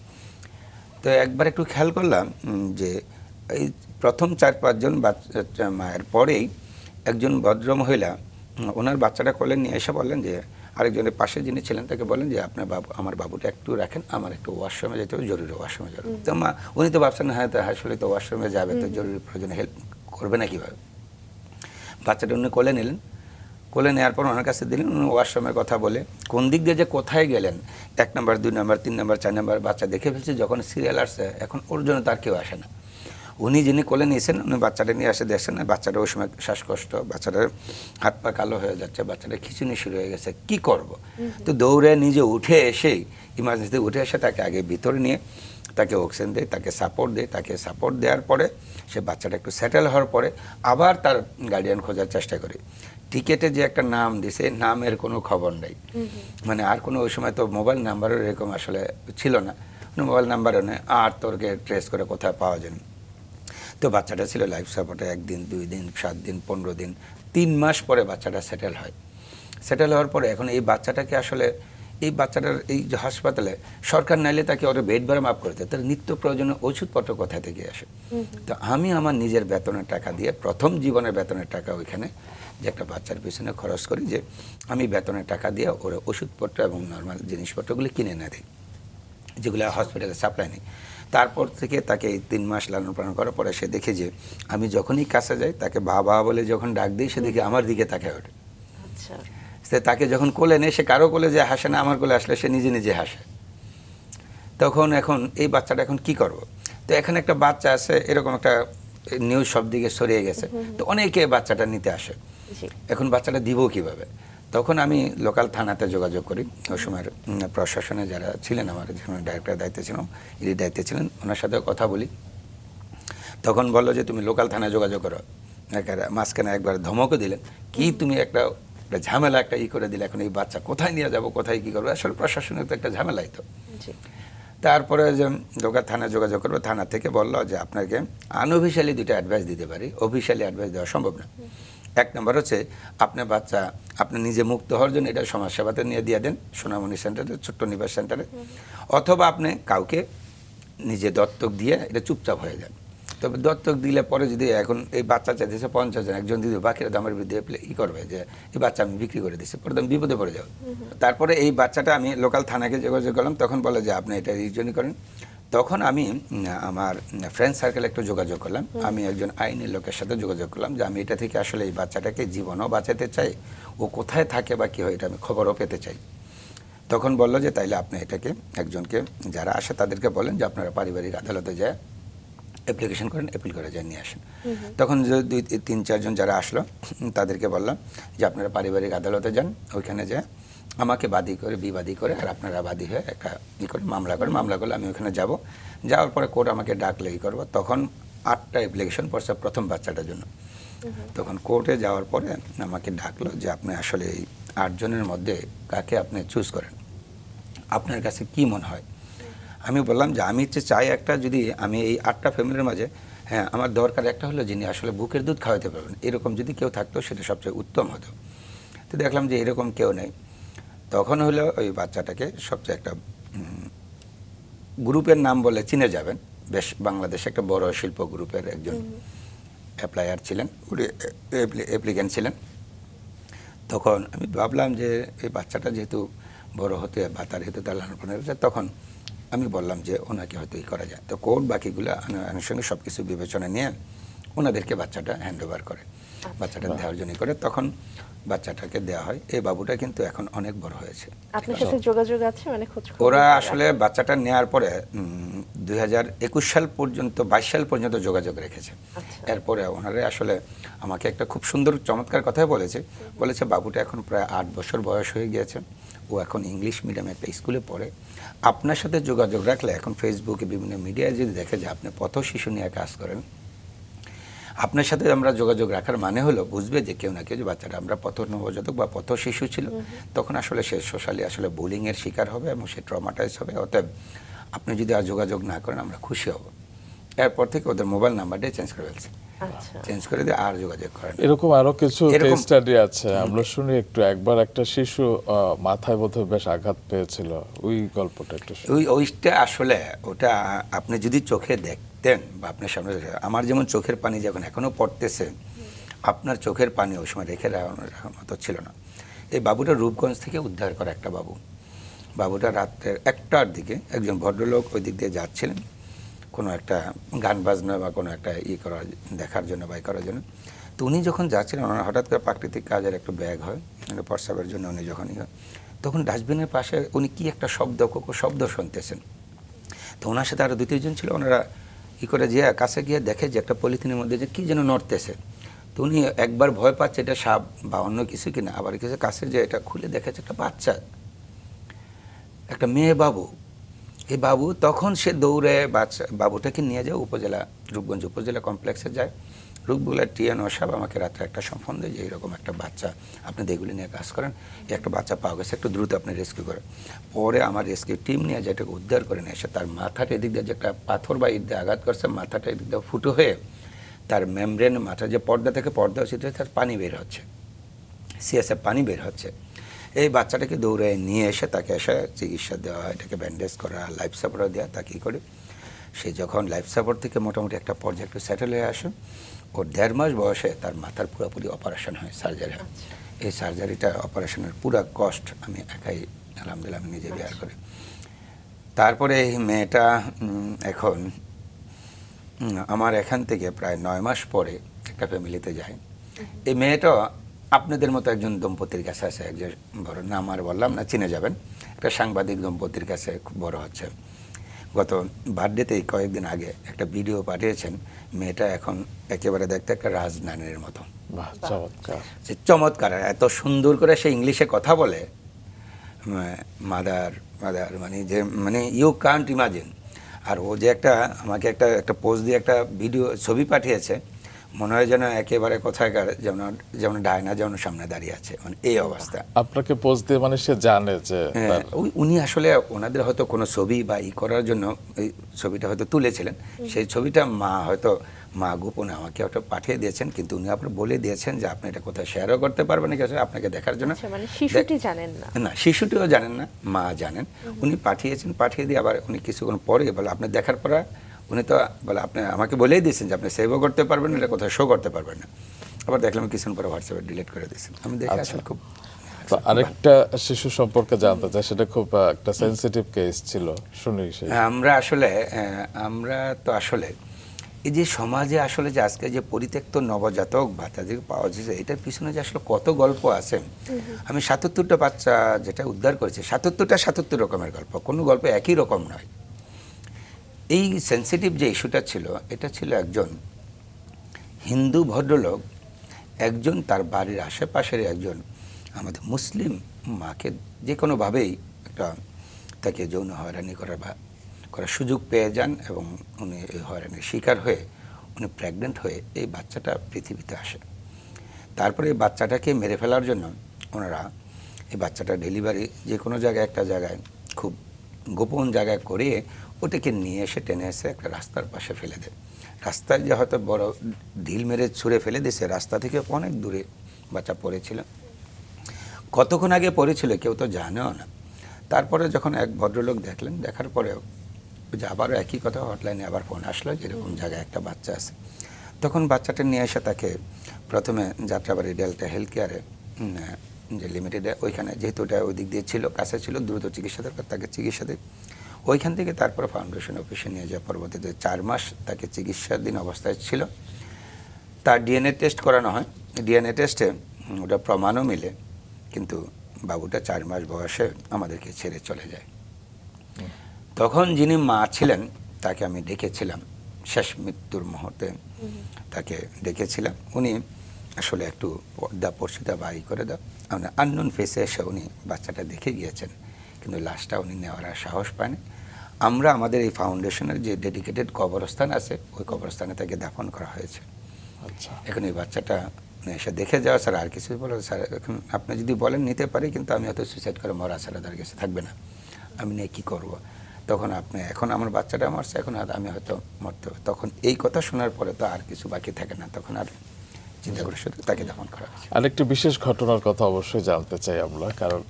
তো একবার একটু খেয়াল করলাম যে এই প্রথম 4-5 জন বাচ্চা মায়ের পরেই একজন ভদ্রমহিলা ওনার বাচ্চাটা কোলে নিয়ে এসে বললেন যে, আরেকজনের পাশে যিনি ছিলেন তাকে বলেন যে আপনার আমার বাবুটা একটু রাখেন, আমার একটু ওয়াশরুমে যেতে হবে, জরুরি ওয়াশরুমে যাবে। তো মা উনি তো ভাবছেন হ্যাঁ তো আসলে তো ওয়াশরুমে যাবে, তো জরুরি প্রয়োজনে হেল্প করবে না কীভাবে। বাচ্চাটা উনি কোলে নিলেন, কোলে নেওয়ার পর ওনার কাছে দিলেন, উনি ওয়াশরুমের কথা বলে কোন দিক দিয়ে যে কোথায় গেলেন, 1 নম্বর 2 নম্বর 3 নম্বর 4 নম্বর বাচ্চা দেখে ফেলছে, যখন সিরিয়াল আসছে এখন ওর জন্য তার কেউ আসে না। উনি যিনি কোলে নিয়েছেন উনি বাচ্চাটা নিয়ে আসে দেখছেন না, বাচ্চাটা ওই সময় শ্বাসকষ্ট, বাচ্চাটার হাত পা কালো হয়ে যাচ্ছে, বাচ্চাটা খিচুনি শুরু হয়ে গেছে, কি করব। তো দৌড়ে নিজে উঠে এসেই ইমার্জেন্সিতে উঠে এসে তাকে আগে ভিতরে নিয়ে তাকে অক্সিজেন দেয়, তাকে সাপোর্ট দেয়, তাকে সাপোর্ট দেওয়ার পরে সে বাচ্চাটা একটু সেটেল হওয়ার পরে আবার তার গার্ডিয়ান খোঁজার চেষ্টা করে। টিকেটে যে একটা নাম দিছে, নামের কোনো খবর নেই, মানে আর কোনো ওই সময় তো মোবাইল নাম্বারও এরকম আসলে ছিল না, মোবাইল নাম্বারও নেই, আর তোরকে ট্রেস করে কোথায় পাওয়া যায়। তো বাচ্চাটা ছিল লাইফ সাপোর্টে 1 দিন 2 দিন 7 দিন 15 দিন 3 মাস পরে বাচ্চাটা সেটেল হয়। সেটেল হওয়ার পরে এখন এই বাচ্চাটাকে আসলে এই বাচ্চাটার এই যে হাসপাতালে সরকার নাইলে তাকে ওরা বেড ভাড়া মাফ করতে, তার নিত্য প্রয়োজনীয় ওষুধপত্র কোথা থেকে আসে। তো আমি আমার নিজের বেতনের টাকা দিয়ে, প্রথম জীবনের বেতনের টাকা ওইখানে যে একটা বাচ্চার পিছনে খরচ করি, যে আমি বেতনের টাকা দিয়ে ওরা ওষুধপত্র এবং নর্মাল জিনিসপত্রগুলি কিনে না দিই, যেগুলো হসপিটালে সাপ্লাই নেই। তারপর থেকে তাকে এই 3 মাস লালন পালন করার পরে সে দেখে যে আমি যখনই কাছে যাই তাকে বাবা বলে যখন ডাক দিই, সে দেখে আমার দিকে তাকায় ওঠে। আচ্ছা, সে তাকে যখন কোলে নেয়, সে কারো কোলে যে হাসে না, আমার কোলে আসলে সে নিজে নিজে হাসে। তখন এখন এই বাচ্চাটা এখন কি করব। তো এখানে একটা বাচ্চা আছে, এরকম একটা নিউজ সব দিকে ছড়িয়ে গেছে, তো অনেকে বাচ্চাটা নিতে আসে। জি, এখন বাচ্চাটা দিব কিভাবে। তখন আমি লোকাল থানাতে যোগাযোগ করি, ওই সময়ের প্রশাসনে যারা ছিলেন, আমার যেখানে ডাইরেক্টর দায়িত্বে ছিলাম, ইডি দায়িত্বে ছিলেন, ওনার সাথে কথা বলি। তখন বললো যে তুমি লোকাল থানায় যোগাযোগ করো। মাঝখানে একবার ধমকও দিলেন, কি তুমি একটা ঝামেলা একটা করে দিলে, এখন এই বাচ্চা কোথায় নিয়ে যাব, কোথায় কী করবো। আসলে প্রশাসনের তো একটা ঝামেলাই তো। জি, তারপরে যে লোকাল থানায় যোগাযোগ করবো, থানা থেকে বললো যে আপনাকে আনঅফিসিয়ালি 2টা অ্যাডভাইস দিতে পারি, অফিসিয়ালি অ্যাডভাইস দেওয়া সম্ভব না। 1 নম্বর হচ্ছে আপনার বাচ্চা আপনি নিজে মুক্ত হওয়ার জন্য এটা সমাজসেবাতে নিয়ে দিয়ে দেন, সোনামণি সেন্টারে, ছোট্ট নিবাস সেন্টারে, অথবা আপনি কাউকে নিজে দত্তক দিয়ে এটা চুপচাপ হয়ে যান। তবে দত্তক দিলে পরে যদি এখন এই বাচ্চা চাইতেছে 50 জন, একজন দিদি বাকিরা দামের বিরুদ্ধে ই করবে যে এই বাচ্চা আমি বিক্রি করে দিচ্ছি, পরে আমি বিপদে পড়ে যাবো। তারপরে এই বাচ্চাটা আমি লোকাল থানাকে যোগাযোগ করলাম, তখন বলে যে আপনি এটা রিজনই করেন। তখন আমি আমার ফ্রেন্ড সার্কেলে একটু যোগাযোগ করলাম, আমি একজন আইনি লোকের সাথে যোগাযোগ করলাম যে আমি এটা থেকে আসলে এই বাচ্চাটাকে জীবনও বাঁচাতে চাই, ও কোথায় থাকে বা কী হয় এটা আমি খবরও পেতে চাই। তখন বললো যে তাইলে আপনি এটাকে একজনকে, যারা আসে তাদেরকে বলেন যে আপনারা পারিবারিক আদালতে যায় অ্যাপ্লিকেশন করেন, অ্যাপিল করে যায় নিয়ে আসেন। তখন যে 2-3-4 জন যারা আসলো তাদেরকে বললাম যে আপনারা পারিবারিক আদালতে যান, ওইখানে যায় আমাকে বাদী করে বিবাদী করে, আর আপনারা বাদী হয়ে একটা করে মামলা করলে আমি ওখানে যাব। যাওয়ার পরে কোর্ট আমাকে ডাকলে করবো। তখন 8টা অ্যাপ্লিকেশন পড়ছে প্রথম বাচ্চাটার জন্য। তখন কোর্টে যাওয়ার পরে আমাকে ডাকলো যে আপনি আসলে এই 8 জনের মধ্যে কাকে আপনি চুজ করেন, আপনার কাছে কি মনে হয়। আমি বললাম যে আমি চাই একটা, যদি আমি এই 8টা ফ্যামিলির মাঝে, হ্যাঁ আমার দরকার একটা হলো যিনি আসলে বুকের দুধ খাওয়াতে পারবেন, এরকম যদি কেউ থাকতো সেটা সবচেয়ে উত্তম হতো। তো দেখলাম যে এরকম কেউ নেই। তখন হলো ওই বাচ্চাটাকে সবচেয়ে একটা গ্রুপের নাম বলে চিনে যাবেন, বেশ বাংলাদেশে একটা বড় শিল্প গ্রুপের একজন অ্যাপ্লায়ার ছিলেন, অ্যাপ্লিক্যান্ট ছিলেন। তখন আমি ভাবলাম যে এই বাচ্চাটা যেহেতু বড় হতে বা তার হেতু তার লালন পালন হচ্ছে, তখন আমি বললাম যে ওনাকে হয়তো করা যায়। তো কোর্ট বাকিগুলো আনুষঙ্গিক সব কিছু বিবেচনা নিয়ে ওনাদেরকে বাচ্চাটা হ্যান্ড ওভার করে, বাচ্চাটা দেওয়ার জন্য করে। তখন বাচ্চাটাকে দেওয়া হয়। এই বাবুটা কিন্তু এখন অনেক বড় হয়েছে। আপনার সাথে যোগাযোগ আছে, মানে খোঁজ খবর ওরা আছে? আসলে বাচ্চাটা নেওয়ার পরে 2021 সাল পর্যন্ত 22 সাল পর্যন্ত যোগাযোগ রেখেছে। আচ্ছা। এরপরে ওনারা আসলে আমাকে একটা খুব সুন্দর চমৎকার কথাই বলেছে, বাবুটা এখন প্রায় 8 বছর বয়স হয়ে গিয়েছে, ও এখন ইংলিশ মিডিয়ামে একটা স্কুলে পড়ে। আপনার সাথে যোগাযোগ রাখলে এখন ফেসবুকে বিভিন্ন মিডিয়ায় যদি দেখে যে আপনি পথ শিশু নিয়ে কাজ করেন, আপনার সাথে আমরা যোগাযোগ রাখার মানে হলো বুঝবে যে কেউ না কেউ, যে বাচ্চাটা আমরা পথ নবজাতক বা পথ শিশু ছিল, তখন আসলে সে সোশ্যালি আসলে বুলিংয়ের শিকার হবে এবং সে ট্রমাটাইজ হবে। অতএব আপনি যদি আর যোগাযোগ না করেন আমরা খুশি হব। এরপর থেকে ওদের মোবাইল নাম্বারটাই চেঞ্জ করে ফেলছে, আচ্ছা, চেঞ্জ করে দিয়ে আর যোগাযোগ করেন। এরকম আরো কিছু এরকম- কেস স্টাডি আছে, আমরা শুনি একটু। একবার একটা শিশু মাথায় বোধহয় বেশ আঘাত পেয়েছিল, ওই গল্পটা একটু শুনি। ওইটা আসলে ওটা আপনি যদি চোখে দেখতেন দেখতেন বা আপনার সামনে আমার যেমন চোখের পানি যখন এখনো পড়তেছে, আপনার চোখের পানি ওই সময় রেখে রাখার মতো ছিল না। এই বাবুটা রূপগঞ্জ থেকে উদ্ধার করা একটা বাবু। বাবুটা রাত্রের 1টার দিকে একজন ভদ্রলোক ওই দিক দিয়ে যাচ্ছিলেন কোনো একটা গান বাজনা বা কোনো একটা করার দেখার জন্য বা করার জন্য। তো উনি যখন যাচ্ছিলেন, ওনার হঠাৎ করে প্রাকৃতিক কাজের একটা ব্যাগ হয়, মানে প্রস্রাবের জন্য উনি যখন হয়, তখন ডাস্টবিনের পাশে উনি কি একটা শব্দ শুনতেছেন। তো ওনার সাথে আরও 2-3 জন ছিল, ওনারা করে যে কাছে গিয়ে দেখে যে একটা পলিথিনের মধ্যে যে কী যেন নড়তেছে। তো উনি একবার ভয় পাচ্ছে এটা সাপ বা অন্য কিছু কিনা, আবার কিছু কাছে যে এটা খুলে দেখেছে একটা বাচ্চা, একটা মেয়ে বাবু। এই বাবু তখন সে দৌড়ে বাবুটাকে নিয়ে যায় রূপগঞ্জ উপজেলা কমপ্লেক্সে যায়। রূপগুলার টিএন সাহেব আমাকে রাত্রে একটা ফোন দেয় যে এইরকম একটা বাচ্চা, আপনি এগুলি নিয়ে কাজ করেন, একটা বাচ্চা পাওয়া গেছে, একটু দ্রুত আপনি রেস্কিউ করেন। পরে আমার রেস্কিউ টিম নিয়ে যেটাকে উদ্ধার করে নিয়ে এসে তার মাথাটা এদিক দিয়ে যে একটা পাথর বা এদিক দিয়ে আঘাত করছে, মাথাটা এদিক দিয়ে ফুটো হয়ে তার মেমব্রেন, মাথা যে পর্দা থেকে পর্দা হচ্ছে তার পানি বের হচ্ছে, সিএসএফ পানি বের হচ্ছে। এই বাচ্চাটাকে দৌড়ে নিয়ে এসে তাকে এসে চিকিৎসা দেওয়া, এটাকে ব্যান্ডেজ করা, লাইফ সাপোর্টও দেওয়া। তা কী করে সে যখন লাইফ সাপোর্ট থেকে মোটামুটি একটা পর্যায়ে একটু সেটেল হয়ে আসে, ওর 1.5 মাস বয়সে তার মাথার পুরোপুরি অপারেশন হয়, সার্জারি হয়। এই সার্জারিটা অপারেশনের পুরো কস্ট আমি একাই আলহামদুলিল্লাহ আমি নিজে বেয়ার করি। তারপরে এই মেয়েটা এখন আমার এখান থেকে প্রায় 9 মাস পরে একটা ফ্যামিলিতে যায়। এই মেয়েটা আপনাদের মতো একজন দম্পতির কাছে আছে, একজন বড় নাম আর বললাম না, চিনে যাবেন, একটা সাংবাদিক দম্পতির কাছে খুব বড় হচ্ছে। গত বার্থডেতেই কয়েকদিন আগে একটা ভিডিও পাঠিয়েছেন, মেয়েটা এখন একেবারে দেখতে একটা রাজনানের মতো। বাহ, চমৎকার। সে চমৎকার, এত সুন্দর করে সে ইংলিশে কথা বলে, মাদার মাদার মানে ইউ কান্ট ইমাজিন। আর ও যে আমাকে একটা পোস্ট দিয়ে একটা ভিডিও ছবি পাঠিয়েছে, মনে হয় যেন একেবারে কোথায়কার যেমন ডায়না যেমন সামনে দাঁড়িয়ে আছে, মানে এই অবস্থা। আপনাকে পোস্ট দিয়ে মানে সে জানে যে উনি আসলে ওনাদের হয়তো কোনো ছবি বা করার জন্য এই ছবিটা হয়তো তুলেছিলেন। সেই ছবিটা মা গোপনে আমাকে হয়তো পাঠিয়ে দিয়েছেন, কিন্তু উনি আপনার বলে দিয়েছেন যে আপনি এটা কোথায় শেয়ারও করতে পারবেন না, আপনাকে দেখার জন্য। মানে শিশুটি জানেন না? না, শিশুটিও জানেন না, মা জানেন। উনি পাঠিয়ে দিয়ে আবার উনি কিছুক্ষণ পরে বলে আপনি দেখার পর উনি তো বলে আপনি আমাকে বলেই দিয়েছেন যে আপনি সেভও করতে পারবেন না, এটা কোথাও শো করতে পারবেন না। আবার দেখলাম কিছুক্ষণ পরে হোয়াটসঅ্যাপে ডিলিট করে দিয়েছেন। আমি দেখে আসলে খুব। তো আরেকটা শিশু সম্পর্কে জানতে চাই, সেটা খুব একটা সেনসিটিভ কেস ছিল, শুনি। আমরা তো আসলে এই যে সমাজে আসলে যে আজকে যে পরিত্যক্ত নবজাতক বাচ্চাদের পাওয়া যাচ্ছে, এটার পিছনে যে আসলে কত গল্প আছে। আমি ৭৭টা বাচ্চা যেটা উদ্ধার করেছি, ৭৭টা ৭৭ রকমের গল্প, কোনো গল্প একই রকম নয়। এই সেনসিটিভ যে ইস্যুটা ছিল, এটা ছিল একজন হিন্দু ভদ্রলোক, একজন তার বাড়ির আশেপাশের একজন আমাদের মুসলিম মাকে যে কোনোভাবেই তাকে যৌন হয়রানি করার সুযোগ পেয়ে যান, এবং উনি এই হয়রানির শিকার হয়ে উনি প্রেগনেন্ট হয়ে এই বাচ্চাটা পৃথিবীতে আসে। তারপরে এই বাচ্চাটাকে মেরে ফেলার জন্য ওনারা এই বাচ্চাটা ডেলিভারি যে কোনো একটা জায়গায় খুব গোপন জায়গায় করিয়ে ওটাকে নিয়ে এসে টেনে এসে একটা রাস্তার পাশে ফেলে দেয়। রাস্তায় যে হয়তো বড় ঢিল মেরে ছুঁড়ে ফেলে দিয়েছে, রাস্তা থেকে অনেক দূরে বাচ্চা পড়েছিল, কতক্ষণ আগে পড়েছিল কেউ তো জানেও না। তারপরে যখন এক ভদ্রলোক দেখলেন, দেখার পরেও যে আবারও একই কথা, হটলাইনে আবার ফোন আসলো যেরকম জায়গায় একটা বাচ্চা আছে। তখন বাচ্চাটা নিয়ে এসে তাকে প্রথমে যাত্রাবাড়ি ডেল্টা হেলথ কেয়ারে যে লিমিটেড, ওইখানে যেহেতু ওটা ওই দিক দিয়ে ছিল, কাছে ছিল, দ্রুত চিকিৎসা দরকার, তাকে চিকিৎসা দেয়। ওইখান থেকে তারপর ফাউন্ডেশন অফিসে নিয়ে যাওয়া, পরবর্তীতে 4 মাস তাকে চিকিৎসাধীন অবস্থায় ছিল। তার ডিএনএ টেস্ট করানো হয়, ডিএনএ টেস্টে ওটা প্রমাণও মিলে, কিন্তু বাবুটা 4 মাস বয়সে আমাদেরকে ছেড়ে চলে যায়। তখন যিনি মা ছিলেন তাকে আমি ডেকেছিলাম, শেষ মৃত্যুর মুহূর্তে তাকে ডেকেছিলাম। উনি আসলে একটু পর্দা বা করে দাও, আননোন ফেসে এসে উনি বাচ্চাটা দেখে গিয়েছেন, কিন্তু লাশটা উনি নেওয়ার সাহস পায়নি। আমরা আমাদের এই ফাউন্ডেশনের যে ডেডিকেটেড কবরস্থান আছে, ওই কবরস্থানে তাকে দাফন করা হয়েছে। আচ্ছা, এখন এই বাচ্চাটা এসে দেখে যাওয়া, স্যার আর কিছু বলো স্যার, এখন আপনি যদি বলেন নিতে পারি, কিন্তু আমি হয়তো সুইসাইড করে মরা ছাড়া তার কাছে থাকবে না, আমি নিয়ে কী করবো। তখন এখন আমার বাচ্চাটা মরছে, এখন আমি হয়তো মরতে হবে। তখন এই কথা শোনার পরে তো আর কিছু বাকি থাকে না, তখন আর চিন্তা করে শুধু তাকে দাফন করা হয়েছে। আরেকটি বিশেষ ঘটনার কথা অবশ্যই জানতে চাই আমরা, কারণ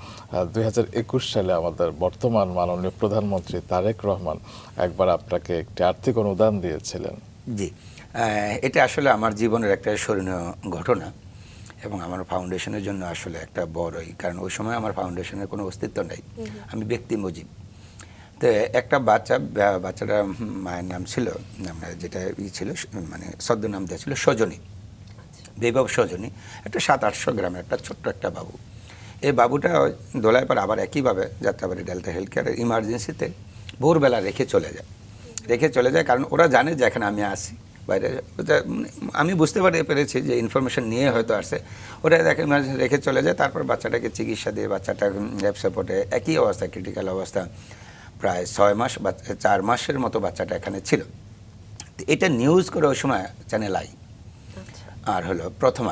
2021 সালে আমাদের বর্তমান মাননীয় প্রধানমন্ত্রী তারেক রহমান একবার আপনাকে একটি আর্থিক অনুদান দিয়েছিলেন। জি, এটা আসলে আমার জীবনের একটা স্মরণীয় ঘটনা এবং আমার ফাউন্ডেশনের জন্য আসলে একটা বড়ই, কারণ ওই সময় আমার ফাউন্ডেশনের কোনো অস্তিত্ব নেই, আমি ব্যক্তি মুজিব। তো একটা বাচ্চাটা মায়ের নাম ছিল, আমরা যেটা ছিল মানে সদ্য নাম দেওয়া ছিল সজনী, বিভব সজনী, একটা 700-800 গ্রামের একটা ছোট্ট একটা বাবু। এই বাবুটা দোলায় পর আবার একইভাবে যাত্রাবাড়ি ডেল্টা হেলথ কেয়ারের ইমার্জেন্সিতে ভোরবেলা রেখে চলে যায়, কারণ ওরা জানে যে এখানে আমি আসি বাইরে। আমি বুঝতে পেরেছি যে ইনফরমেশন নিয়ে হয়তো আসছে, ওরা দেখে ইমার্জেন্সি রেখে চলে যায়। তারপর বাচ্চাটাকে চিকিৎসা দিয়ে বাচ্চাটা ল্যাব সাপোর্টে একই অবস্থা, ক্রিটিক্যাল অবস্থা, প্রায় 6 মাস বা 4 মাসের মতো বাচ্চাটা এখানে ছিল। এটা নিউজ করে ওই সময় চ্যানেল আই আর হলো প্রথম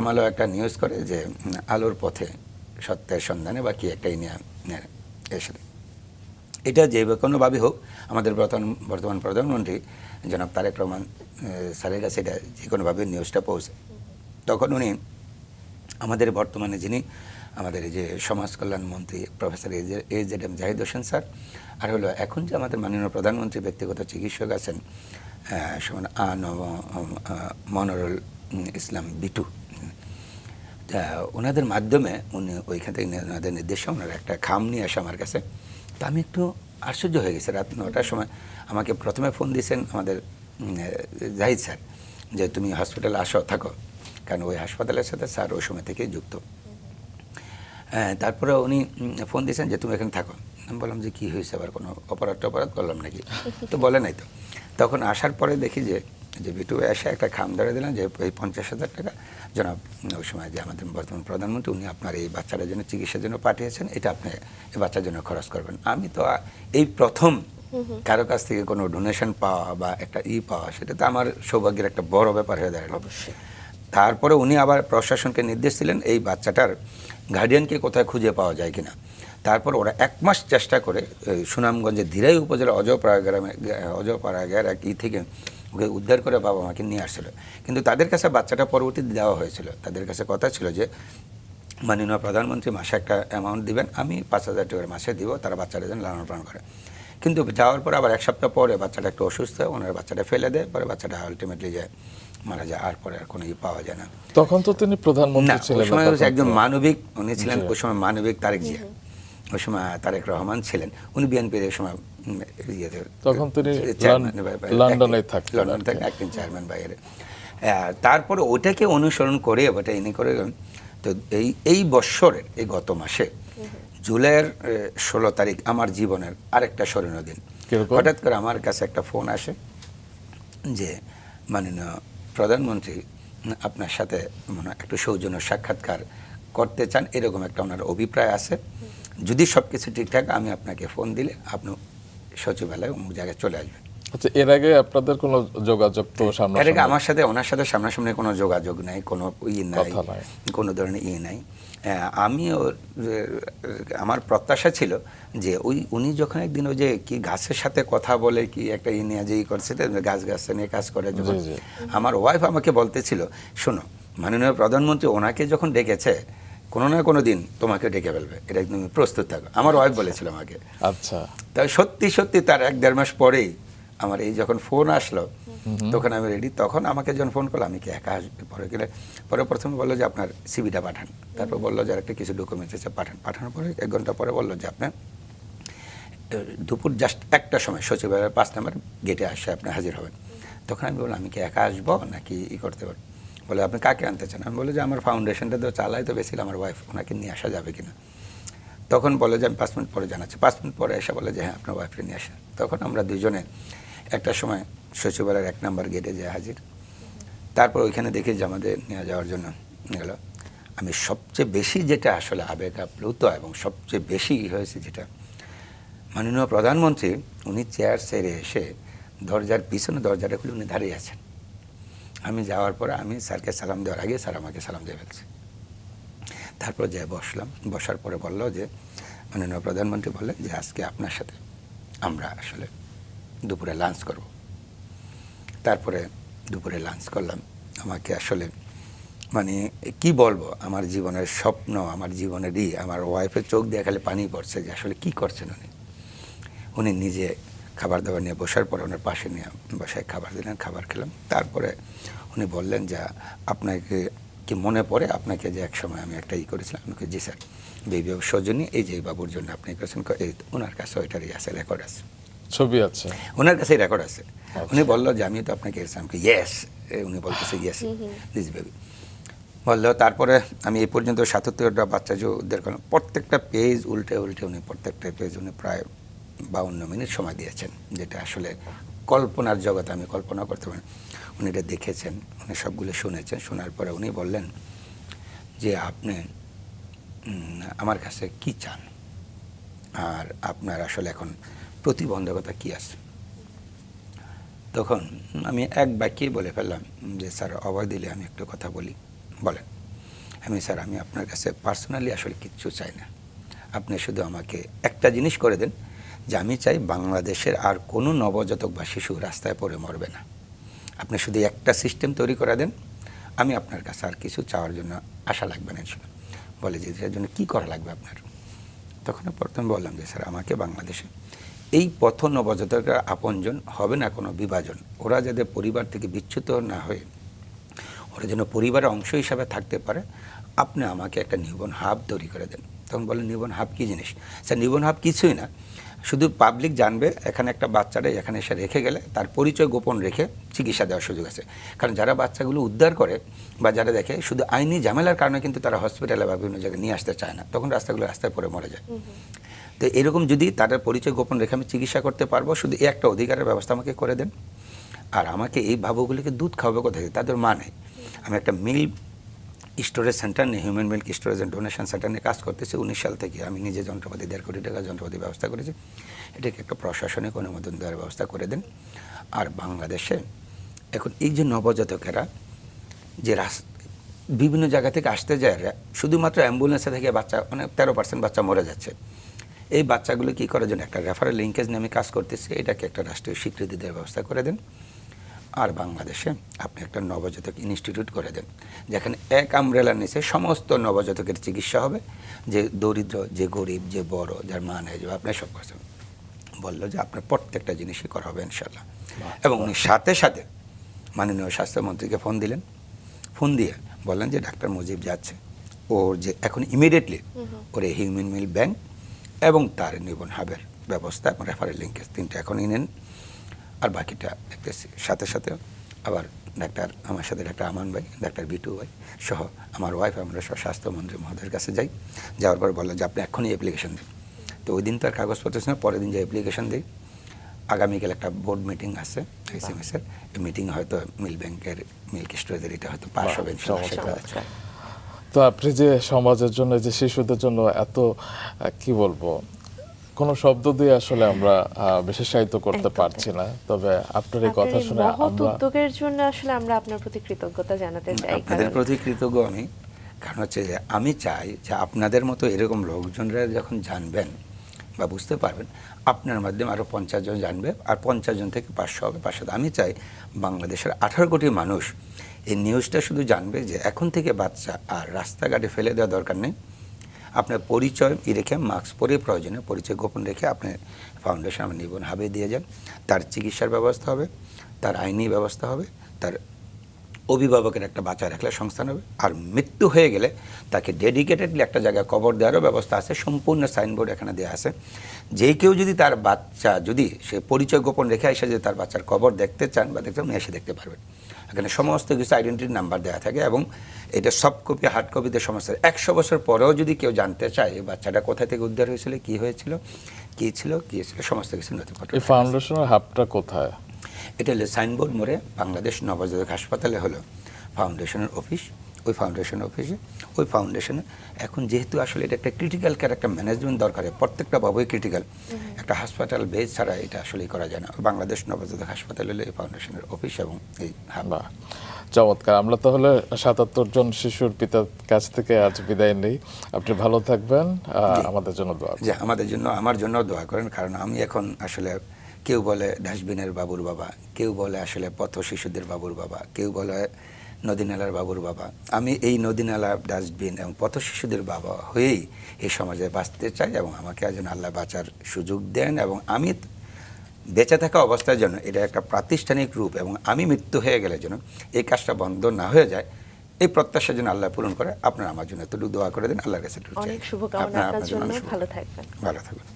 আলো একটা নিউজ করে যে আলোর পথে সত্যের সন্ধানে বা কি একটা এসে। এটা যে কোনোভাবেই হোক আমাদের বর্তমান প্রধানমন্ত্রী জনাব তারেক রহমান স্যারের কাছে এটা যে কোনোভাবে নিউজটা পৌঁছে। তখন উনি আমাদের বর্তমানে যিনি আমাদের এই যে সমাজ কল্যাণ মন্ত্রী professor AZM Zahid Hossain sir, আর হলো এখন যে আমাদের মাননীয় প্রধানমন্ত্রী ব্যক্তিগত চিকিৎসক আছেন মনোরুল ইসলাম বিটু, ওনাদের মাধ্যমে উনি ওইখান থেকে ওনাদের নির্দেশে ওনারা একটা খাম নিয়ে আসে আমার কাছে। তো আমি একটু আশ্চর্য হয়ে গেছি। রাত 9টার সময় আমাকে প্রথমে ফোন দিয়েছেন আমাদের জাহিদ স্যার যে তুমি হসপিটালে আসো থাকো, কারণ ওই হাসপাতালের সাথে স্যার ওই সময় থেকেই যুক্ত। তারপরে উনি ফোন দিয়েছেন যে তুমি এখানে থাকো। আমি বললাম যে কী হয়েছে, আবার কোনো অপরাধ করলাম নাকি? তো বলে নাই তো। তখন আসার পরে দেখি যে বিটু এসে একটা খাম ধরে দিলেন যে এই 50,000 টাকা জনাব ওই সময় যে আমাদের বর্তমান প্রধানমন্ত্রী উনি আপনার এই বাচ্চাটার জন্য চিকিৎসার জন্য পাঠিয়েছেন, এটা আপনি এই বাচ্চার জন্য খরচ করবেন। আমি তো এই প্রথম কারো কাছ থেকে কোনো ডোনেশন পাওয়া বা একটা পাওয়া, সেটা তো আমার সৌভাগ্যের একটা বড় ব্যাপার হয়ে দাঁড়ালো। তারপরে উনি আবার প্রশাসনকে নির্দেশ দিলেন এই বাচ্চাটার গার্ডিয়ানকে কোথায় খুঁজে পাওয়া যায় কিনা। তারপর ওরা 1 মাস চেষ্টা করে সুনামগঞ্জের ধীরাই উপজেলা অজপাড়া গ্রামের এক থেকে ওকে উদ্ধার করে বাবা মাকে নিয়ে আসছিল। কিন্তু তাদের কাছে বাচ্চাটা পরবর্তীতে দেওয়া হয়েছিল। তাদের কাছে কথা ছিল যে মাননীয় প্রধানমন্ত্রী মাসে একটা অ্যামাউন্ট দিবেন, আমি 5,000 টাকা মাসে দিব, তারা বাচ্চাটা যেন লালন পালন করে। কিন্তু যাওয়ার পর আবার 1 সপ্তাহ পরে বাচ্চাটা একটু অসুস্থ হয়, ওনার বাচ্চাটা ফেলে দেয়, পরে বাচ্চাটা আলটিমেটলি যায় মারা যায়, আর পরে আর কোনো পাওয়া যায় না। তখন তো তিনি প্রধানমন্ত্রী ছিলেন, ওই সময় একজন মানবিক উনি ছিলেন, ওই সময় মানবিক তারেক জিয়া, ওই সময় তারেক রহমান ছিলেন, উনি বিএনপির এই সময় তখন তিনি লন্ডনে থাকতেন, লন্ডন থেকে অ্যাক্টিং চেয়ারম্যান বাইরে। তারপরে ওটাকে অনুসরণ করে ওটা এনে করে তো এই বৎসরের এই গত মাসে জুলাইয়ের 16 তারিখ আমার জীবনের আরেকটা স্মরণীয় দিন। হঠাৎ করে আমার কাছে একটা ফোন আসে যে মাননীয় প্রধানমন্ত্রী আপনার সাথে মনে একটু সৌজন্য সাক্ষাৎকার করতে চান, এরকম একটা ওনার অভিপ্রায় আছে, যদি সব কিছু ঠিকঠাক আমি আপনাকে ফোন দিলে আপনি সচিবালয়ে অমুক জায়গায় চলে আসবেন। আচ্ছা, এর আগে আপনাদের কোনো যোগাযোগ তো সামনে? এর আগে আমার সাথে ওনার সাথে সামনাসামনি কোনো যোগাযোগ নাই, কোনো নাই, কোনো ধরনের নাই। আমি আমার প্রত্যাশা ছিল যে উনি যখন একদিন ওই যে কি গাছের সাথে কথা বলে কি একটা নিয়ে যে করছে, গাছ নিয়ে কাজ করে, যখন আমার ওয়াইফ আমাকে বলতেছিল শোনো মাননীয় প্রধানমন্ত্রী ওনাকে যখন ডেকেছে কোনো না কোনো দিন তোমাকে ডেকে ফেলবে, এটা একদম প্রস্তুত থাকো, আমার ওয়াইফ বলেছিল আমাকে। আচ্ছা, তাই সত্যি তার 1-1.5 মাস পরেই আমার এই যখন ফোন আসলো তখন আমি রেডি। তখন আমাকে যখন ফোন করলো আমি কি একা আসবে, পরে প্রথমে বললো যে আপনার সিভিটা পাঠান, তারপর বললো যে একটা কিছু ডকুমেন্টস আছে পাঠানোর পরে 1 ঘন্টা পরে বললো যে আপনার দুপুর জাস্ট 1টার সময় সচিবালয়ের 5 নম্বর গেটে আসে আপনি হাজির হবেন। তখন আমি বললাম আমি কি একা আসবো নাকি করতে পারবো? বলে আপনি কাকে আনতে চান? আমি বললো যে আমার ফাউন্ডেশনটা তো চালাই তো বেশি, আমার ওয়াইফ, ওনাকে নিয়ে আসা যাবে কিনা। তখন বলে যে আমি 5 মিনিট পরে জানাচ্ছি। 5 মিনিট পরে এসে বলে যে হ্যাঁ আপনার ওয়াইফকে নিয়ে আসেন। তখন আমরা দুজনে 1টার সময় সচিবালয়ের 1 নম্বর গেটে যে হাজির। তারপর ওইখানে দেখি যে আমাদের নিয়ে যাওয়ার জন্য গেল। আমি সবচেয়ে বেশি যেটা আসলে আবেগ আপ্লুত এবং সবচেয়ে বেশি হয়েছে যেটা মাননীয় প্রধানমন্ত্রী উনি চেয়ার ছেড়ে এসে দরজার পিছনে দরজাটা খুলে উনি দাঁড়িয়ে আছেন। আমি যাওয়ার পরে আমি স্যারকে সালাম দেওয়ার আগে স্যার আমাকে সালাম দিয়ে ফেলছে। তারপর যাই বসলাম, বসার পরে বলল যে মাননীয় প্রধানমন্ত্রী বললেন যে আজকে আপনার সাথে আমরা আসলে দুপুরে লাঞ্চ করব। তারপরে দুপুরে লাঞ্চ করলাম। আমাকে আসলে মানে কি বলবো, আমার জীবনের স্বপ্ন, আমার জীবনেরই আমার ওয়াইফের চোখ দিয়ে খালি পানি পড়ছে যে আসলে কি করছেন উনি। উনি নিজে খাবার দাবার নিয়ে বসার পরে ওনার পাশে নিয়ে বসায় খাবার দিলেন, খাবার খেলাম। তারপরে উনি বললেন যে আপনাকে কি মনে পড়ে আপনাকে যে এক সময় আমি একটা করেছিলাম? আমাকে জি স্যার, বেবি অফ সৌজন্য এই যে বাবুর জন্য আপনি করেছেন, এই ওনার কাছে ওইটারই আছে, রেকর্ড আছে, ছবি আছে। ওনার কাছে রেকর্ড আছে। উনি বললো যে আমি তো আপনাকে এসেছি, আমাকে ইয়েস, উনি বলতেছে ইয়েস দিস বেবি বললো। তারপরে আমি এই পর্যন্ত ৭৭টা বাচ্চা যে উদ্ধার করলাম, প্রত্যেকটা পেজ উল্টে উল্টে উনি প্রত্যেকটা পেজ উনি প্রায় 52 মিনিট সময় দিয়েছেন, যেটা আসলে কল্পনার জগতে আমি কল্পনা করতে পারি। উনি এটা দেখেছেন, উনি সবগুলো শুনেছেন। শোনার পরে উনি বললেন যে আপনি আমার কাছে কি চান, আর আপনার আসলে এখন প্রতিবন্ধকতা কি আছে? তখন আমি এক বাক্যেই বলে ফেললাম যে স্যার অভয় দিলে আমি একটু কথা বলি। বলেন। আমি স্যার, আমি আপনার কাছে পার্সোনালি আসলে কিচ্ছু চাই না, আপনি শুধু আমাকে একটা জিনিস করে দেন, যে আমি চাই বাংলাদেশের আর কোনো নবজাতক বা শিশু রাস্তায় পড়ে মরবে না। আপনি শুধু একটা সিস্টেম তৈরি করে দেন, আমি আপনার কাছে আর কিছু চাওয়ার জন্য আশা লাগবে না। বলে যে এটার জন্য কী করা লাগবে আপনার? তখন প্রথমে বললাম যে স্যার, আমাকে বাংলাদেশে এই পথ নবজাতকের আপনজন হবে না কোনো বিভাজন, ওরা যাতে পরিবার থেকে বিচ্যুত না হয়ে ওরা যেন পরিবারের অংশ হিসাবে থাকতে পারে, আপনি আমাকে একটা নিউবর্ন হাব তৈরি করে দেন। তখন বলেন নিউবর্ন হাব কী জিনিস? স্যার নিউবর্ন হাব কিছুই না, শুধু পাবলিক জানবে এখানে একটা বাচ্চাটা এখানে এসে রেখে গেলে তার পরিচয় গোপন রেখে চিকিৎসা দেওয়ার সুযোগ আছে। কারণ যারা বাচ্চাগুলো উদ্ধার করে বা যারা দেখে, শুধু আইনি ঝামেলার কারণে কিন্তু তারা হসপিটালে বা বিভিন্ন জায়গায় নিয়ে আসতে চায় না, তখন রাস্তায় পড়ে মরে যায়। তো এরকম যদি তাদের পরিচয় গোপন রেখে আমি চিকিৎসা করতে পারবো, শুধু এই একটা অধিকারের ব্যবস্থা আমাকে করে দেন। আর আমাকে এই বাবুগুলিকে দুধ খাওয়াবে কোথায়? তাদের মা নেই। আমি একটা মিল্ক স্টোরেজ সেন্টার নিয়ে, human milk storage and donation centre নিয়ে কাজ করতেছি 19 সাল থেকে। আমি নিজে যন্ত্রপাতি 1.5 কোটি টাকা যন্ত্রপাতি ব্যবস্থা করেছি। এটাকে একটা প্রশাসনিক অনুমোদন দেওয়ার ব্যবস্থা করে দেন। আর বাংলাদেশে এখন এই যে নবজাতকেরা যে বিভিন্ন জায়গা থেকে আসতে যায়, শুধুমাত্র অ্যাম্বুলেন্সে থেকে বাচ্চা, মানে 13% বাচ্চা মরে যাচ্ছে। এই বাচ্চাগুলো কী করার জন্য একটা রেফারেল লিঙ্কেজ নিয়ে আমি কাজ করতেছি, এটাকে একটা রাষ্ট্রীয় স্বীকৃতি দেওয়ার ব্যবস্থা করে দেন। আর বাংলাদেশে আপনি একটা নবজাতক ইনস্টিটিউট করে দেন, যেখানে এক আমব্রেলার নিচে সমস্ত নবজাতকের চিকিৎসা হবে, যে দরিদ্র, যে গরিব, যে বড়, যার মা নেই, যে আপনি সব করছেন। বললো যে আপনার প্রত্যেকটা জিনিসই করা হবে ইনশাল্লাহ। এবং উনি সাথে সাথে মাননীয় স্বাস্থ্যমন্ত্রীকে ফোন দিলেন, ফোন দিয়ে বললেন যে ডাক্তার মুজিব যাচ্ছে, ওর যে এখন ইমিডিয়েটলি ওর হিউম্যান মিল ব্যাংক এবং তার নিউবর্ন হাবের ব্যবস্থা এবং রেফারেল লিঙ্কেজ 3টা এখনই নেন, আর বাকিটা দেখতেছি। সাথে সাথে আবার ডাক্তার আমার সাথে ডাক্তার আমান ভাই, ডাক্তার বিটু ভাই সহ আমার ওয়াইফ, আমরা সব স্বাস্থ্যমন্ত্রী মহোদয়ের কাছে যাই। যাওয়ার পর বললো যে আপনি এখনই অ্যাপ্লিকেশন দিন। তো ওই দিন তো আর কাগজপত্র ছিল না, পরের দিন যে অ্যাপ্লিকেশন দিই। আগামীকাল একটা বোর্ড মিটিং আছে ICMS-এর, এই মিটিং হয়তো মিল ব্যাংকের, মিল্ক স্টোরেজের এটা হয়তো পাস হবে ইনশাআল্লাহ। তো আপনি যে সমাজের জন্য, যে শিশুদের জন্য এত কি বলবো, কোনো শব্দ দিয়ে আসলে আমরা বিশেষায়িত করতে পারছি না, তবে আপনার এই কথা শুনে মহৎ উদ্যোগের জন্য আসলে আমরা আপনার প্রতি কৃতজ্ঞতা জানাতে চাই। আপনাদের প্রতি কৃতজ্ঞ আমি, কারণ হচ্ছে যে আমি চাই যে আপনাদের মতো এরকম লোকজনরা যখন জানবেন বা বুঝতে পারবেন, আপনার মাধ্যমে আরও 50 জন জানবে, আর 50 জন থেকে 500 হবে, 500। আমি চাই বাংলাদেশের 18 কোটি মানুষ এই নিউজটা শুধু জানবে যে এখন থেকে বাচ্চা আর রাস্তাঘাটে ফেলে দেওয়া দরকার নেই। আপনার পরিচয় রেখে, মাস্ক পরে, প্রয়োজনে পরিচয় গোপন রেখে আপনি ফাউন্ডেশন আমার নিবন হাবে দিয়ে যান। তার চিকিৎসার ব্যবস্থা হবে, তার আইনি ব্যবস্থা হবে, তার অভিভাবকের একটা বাচ্চা রাখলে সংস্থান হবে, আর মৃত্যু হয়ে গেলে তাকে ডেডিকেটেডলি একটা জায়গায় কবর দেওয়ারও ব্যবস্থা আছে। সম্পূর্ণ সাইনবোর্ড এখানে দেওয়া আছে। যে কেউ যদি তার বাচ্চা, যদি সে পরিচয় গোপন রেখে এসে যদি তার বাচ্চার কবর দেখতে চান বা দেখতে এসে দেখতে পারবেন। এখানে সমস্ত কিছু আইডেন্টিটি নাম্বার দেওয়া থাকে, এবং এটা সফট কপি, হার্ড কপিতে সমস্ত। 100 বছর পরেও যদি কেউ জানতে চায় এই বাচ্চাটা কোথা থেকে উদ্ধার হয়েছিল, কী হয়েছিল, কী ছিল, সমস্ত কিছু নথিপত্র। এই ফাউন্ডেশনের হাবটা কোথায়? এটা হলো সাইনবোর্ড মোড়ে বাংলাদেশ নবজাতক হাসপাতালে হলো ফাউন্ডেশনের অফিস। ওই ফাউন্ডেশন অফিসে, ওই ফাউন্ডেশনে এখন যেহেতু আসলে এটা একটা ক্রিটিক্যাল কেয়ার, একটা ম্যানেজমেন্ট দরকার, প্রত্যেকটা বাবুই ক্রিটিক্যাল, একটা হাসপাতাল বেজ ছাড়া এটা আসলেই করা যায় না। বাংলাদেশ নবজাতক হাসপাতাল হলো এই ফাউন্ডেশনের অফিস এবং এই হাব। চমৎকার। আমরা তাহলে 77 জন শিশুর পিতার কাছ থেকে আজ বিদায় নেই। আপনি ভালো থাকবেন, আমাদের জন্য দোয়া করবেন। যে আমাদের জন্য, আমার জন্য দোয়া করেন, কারণ আমি এখন আসলে, কেউ বলে ডাস্টবিনের বাবুর বাবা, কেউ বলে আসলে পথ শিশুদের বাবুর বাবা, কেউ বলে নদী নালার বাবুর বাবা। আমি এই নদী নালা, ডাস্টবিন এবং পথ শিশুদের বাবা হয়েই এই সমাজে বাঁচতে চাই, এবং আমাকে যেন আল্লাহ বাঁচার সুযোগ দেন, এবং আমি বেঁচে থাকা অবস্থায় যেন এটা একটা প্রাতিষ্ঠানিক রূপ, এবং আমি মৃত্যু হয়ে গেলে যেন এই কাজটা বন্ধ না হয়ে যায়, এই প্রত্যাশা যেন আল্লাহ পূরণ করে। আপনারা আমার জন্য একটু দোয়া করে দেন, আল্লাহর কাছে একটু চাই। অনেক শুভকামনা আপনার জন্য, ভালো থাকবেন। ভালো থাকবেন।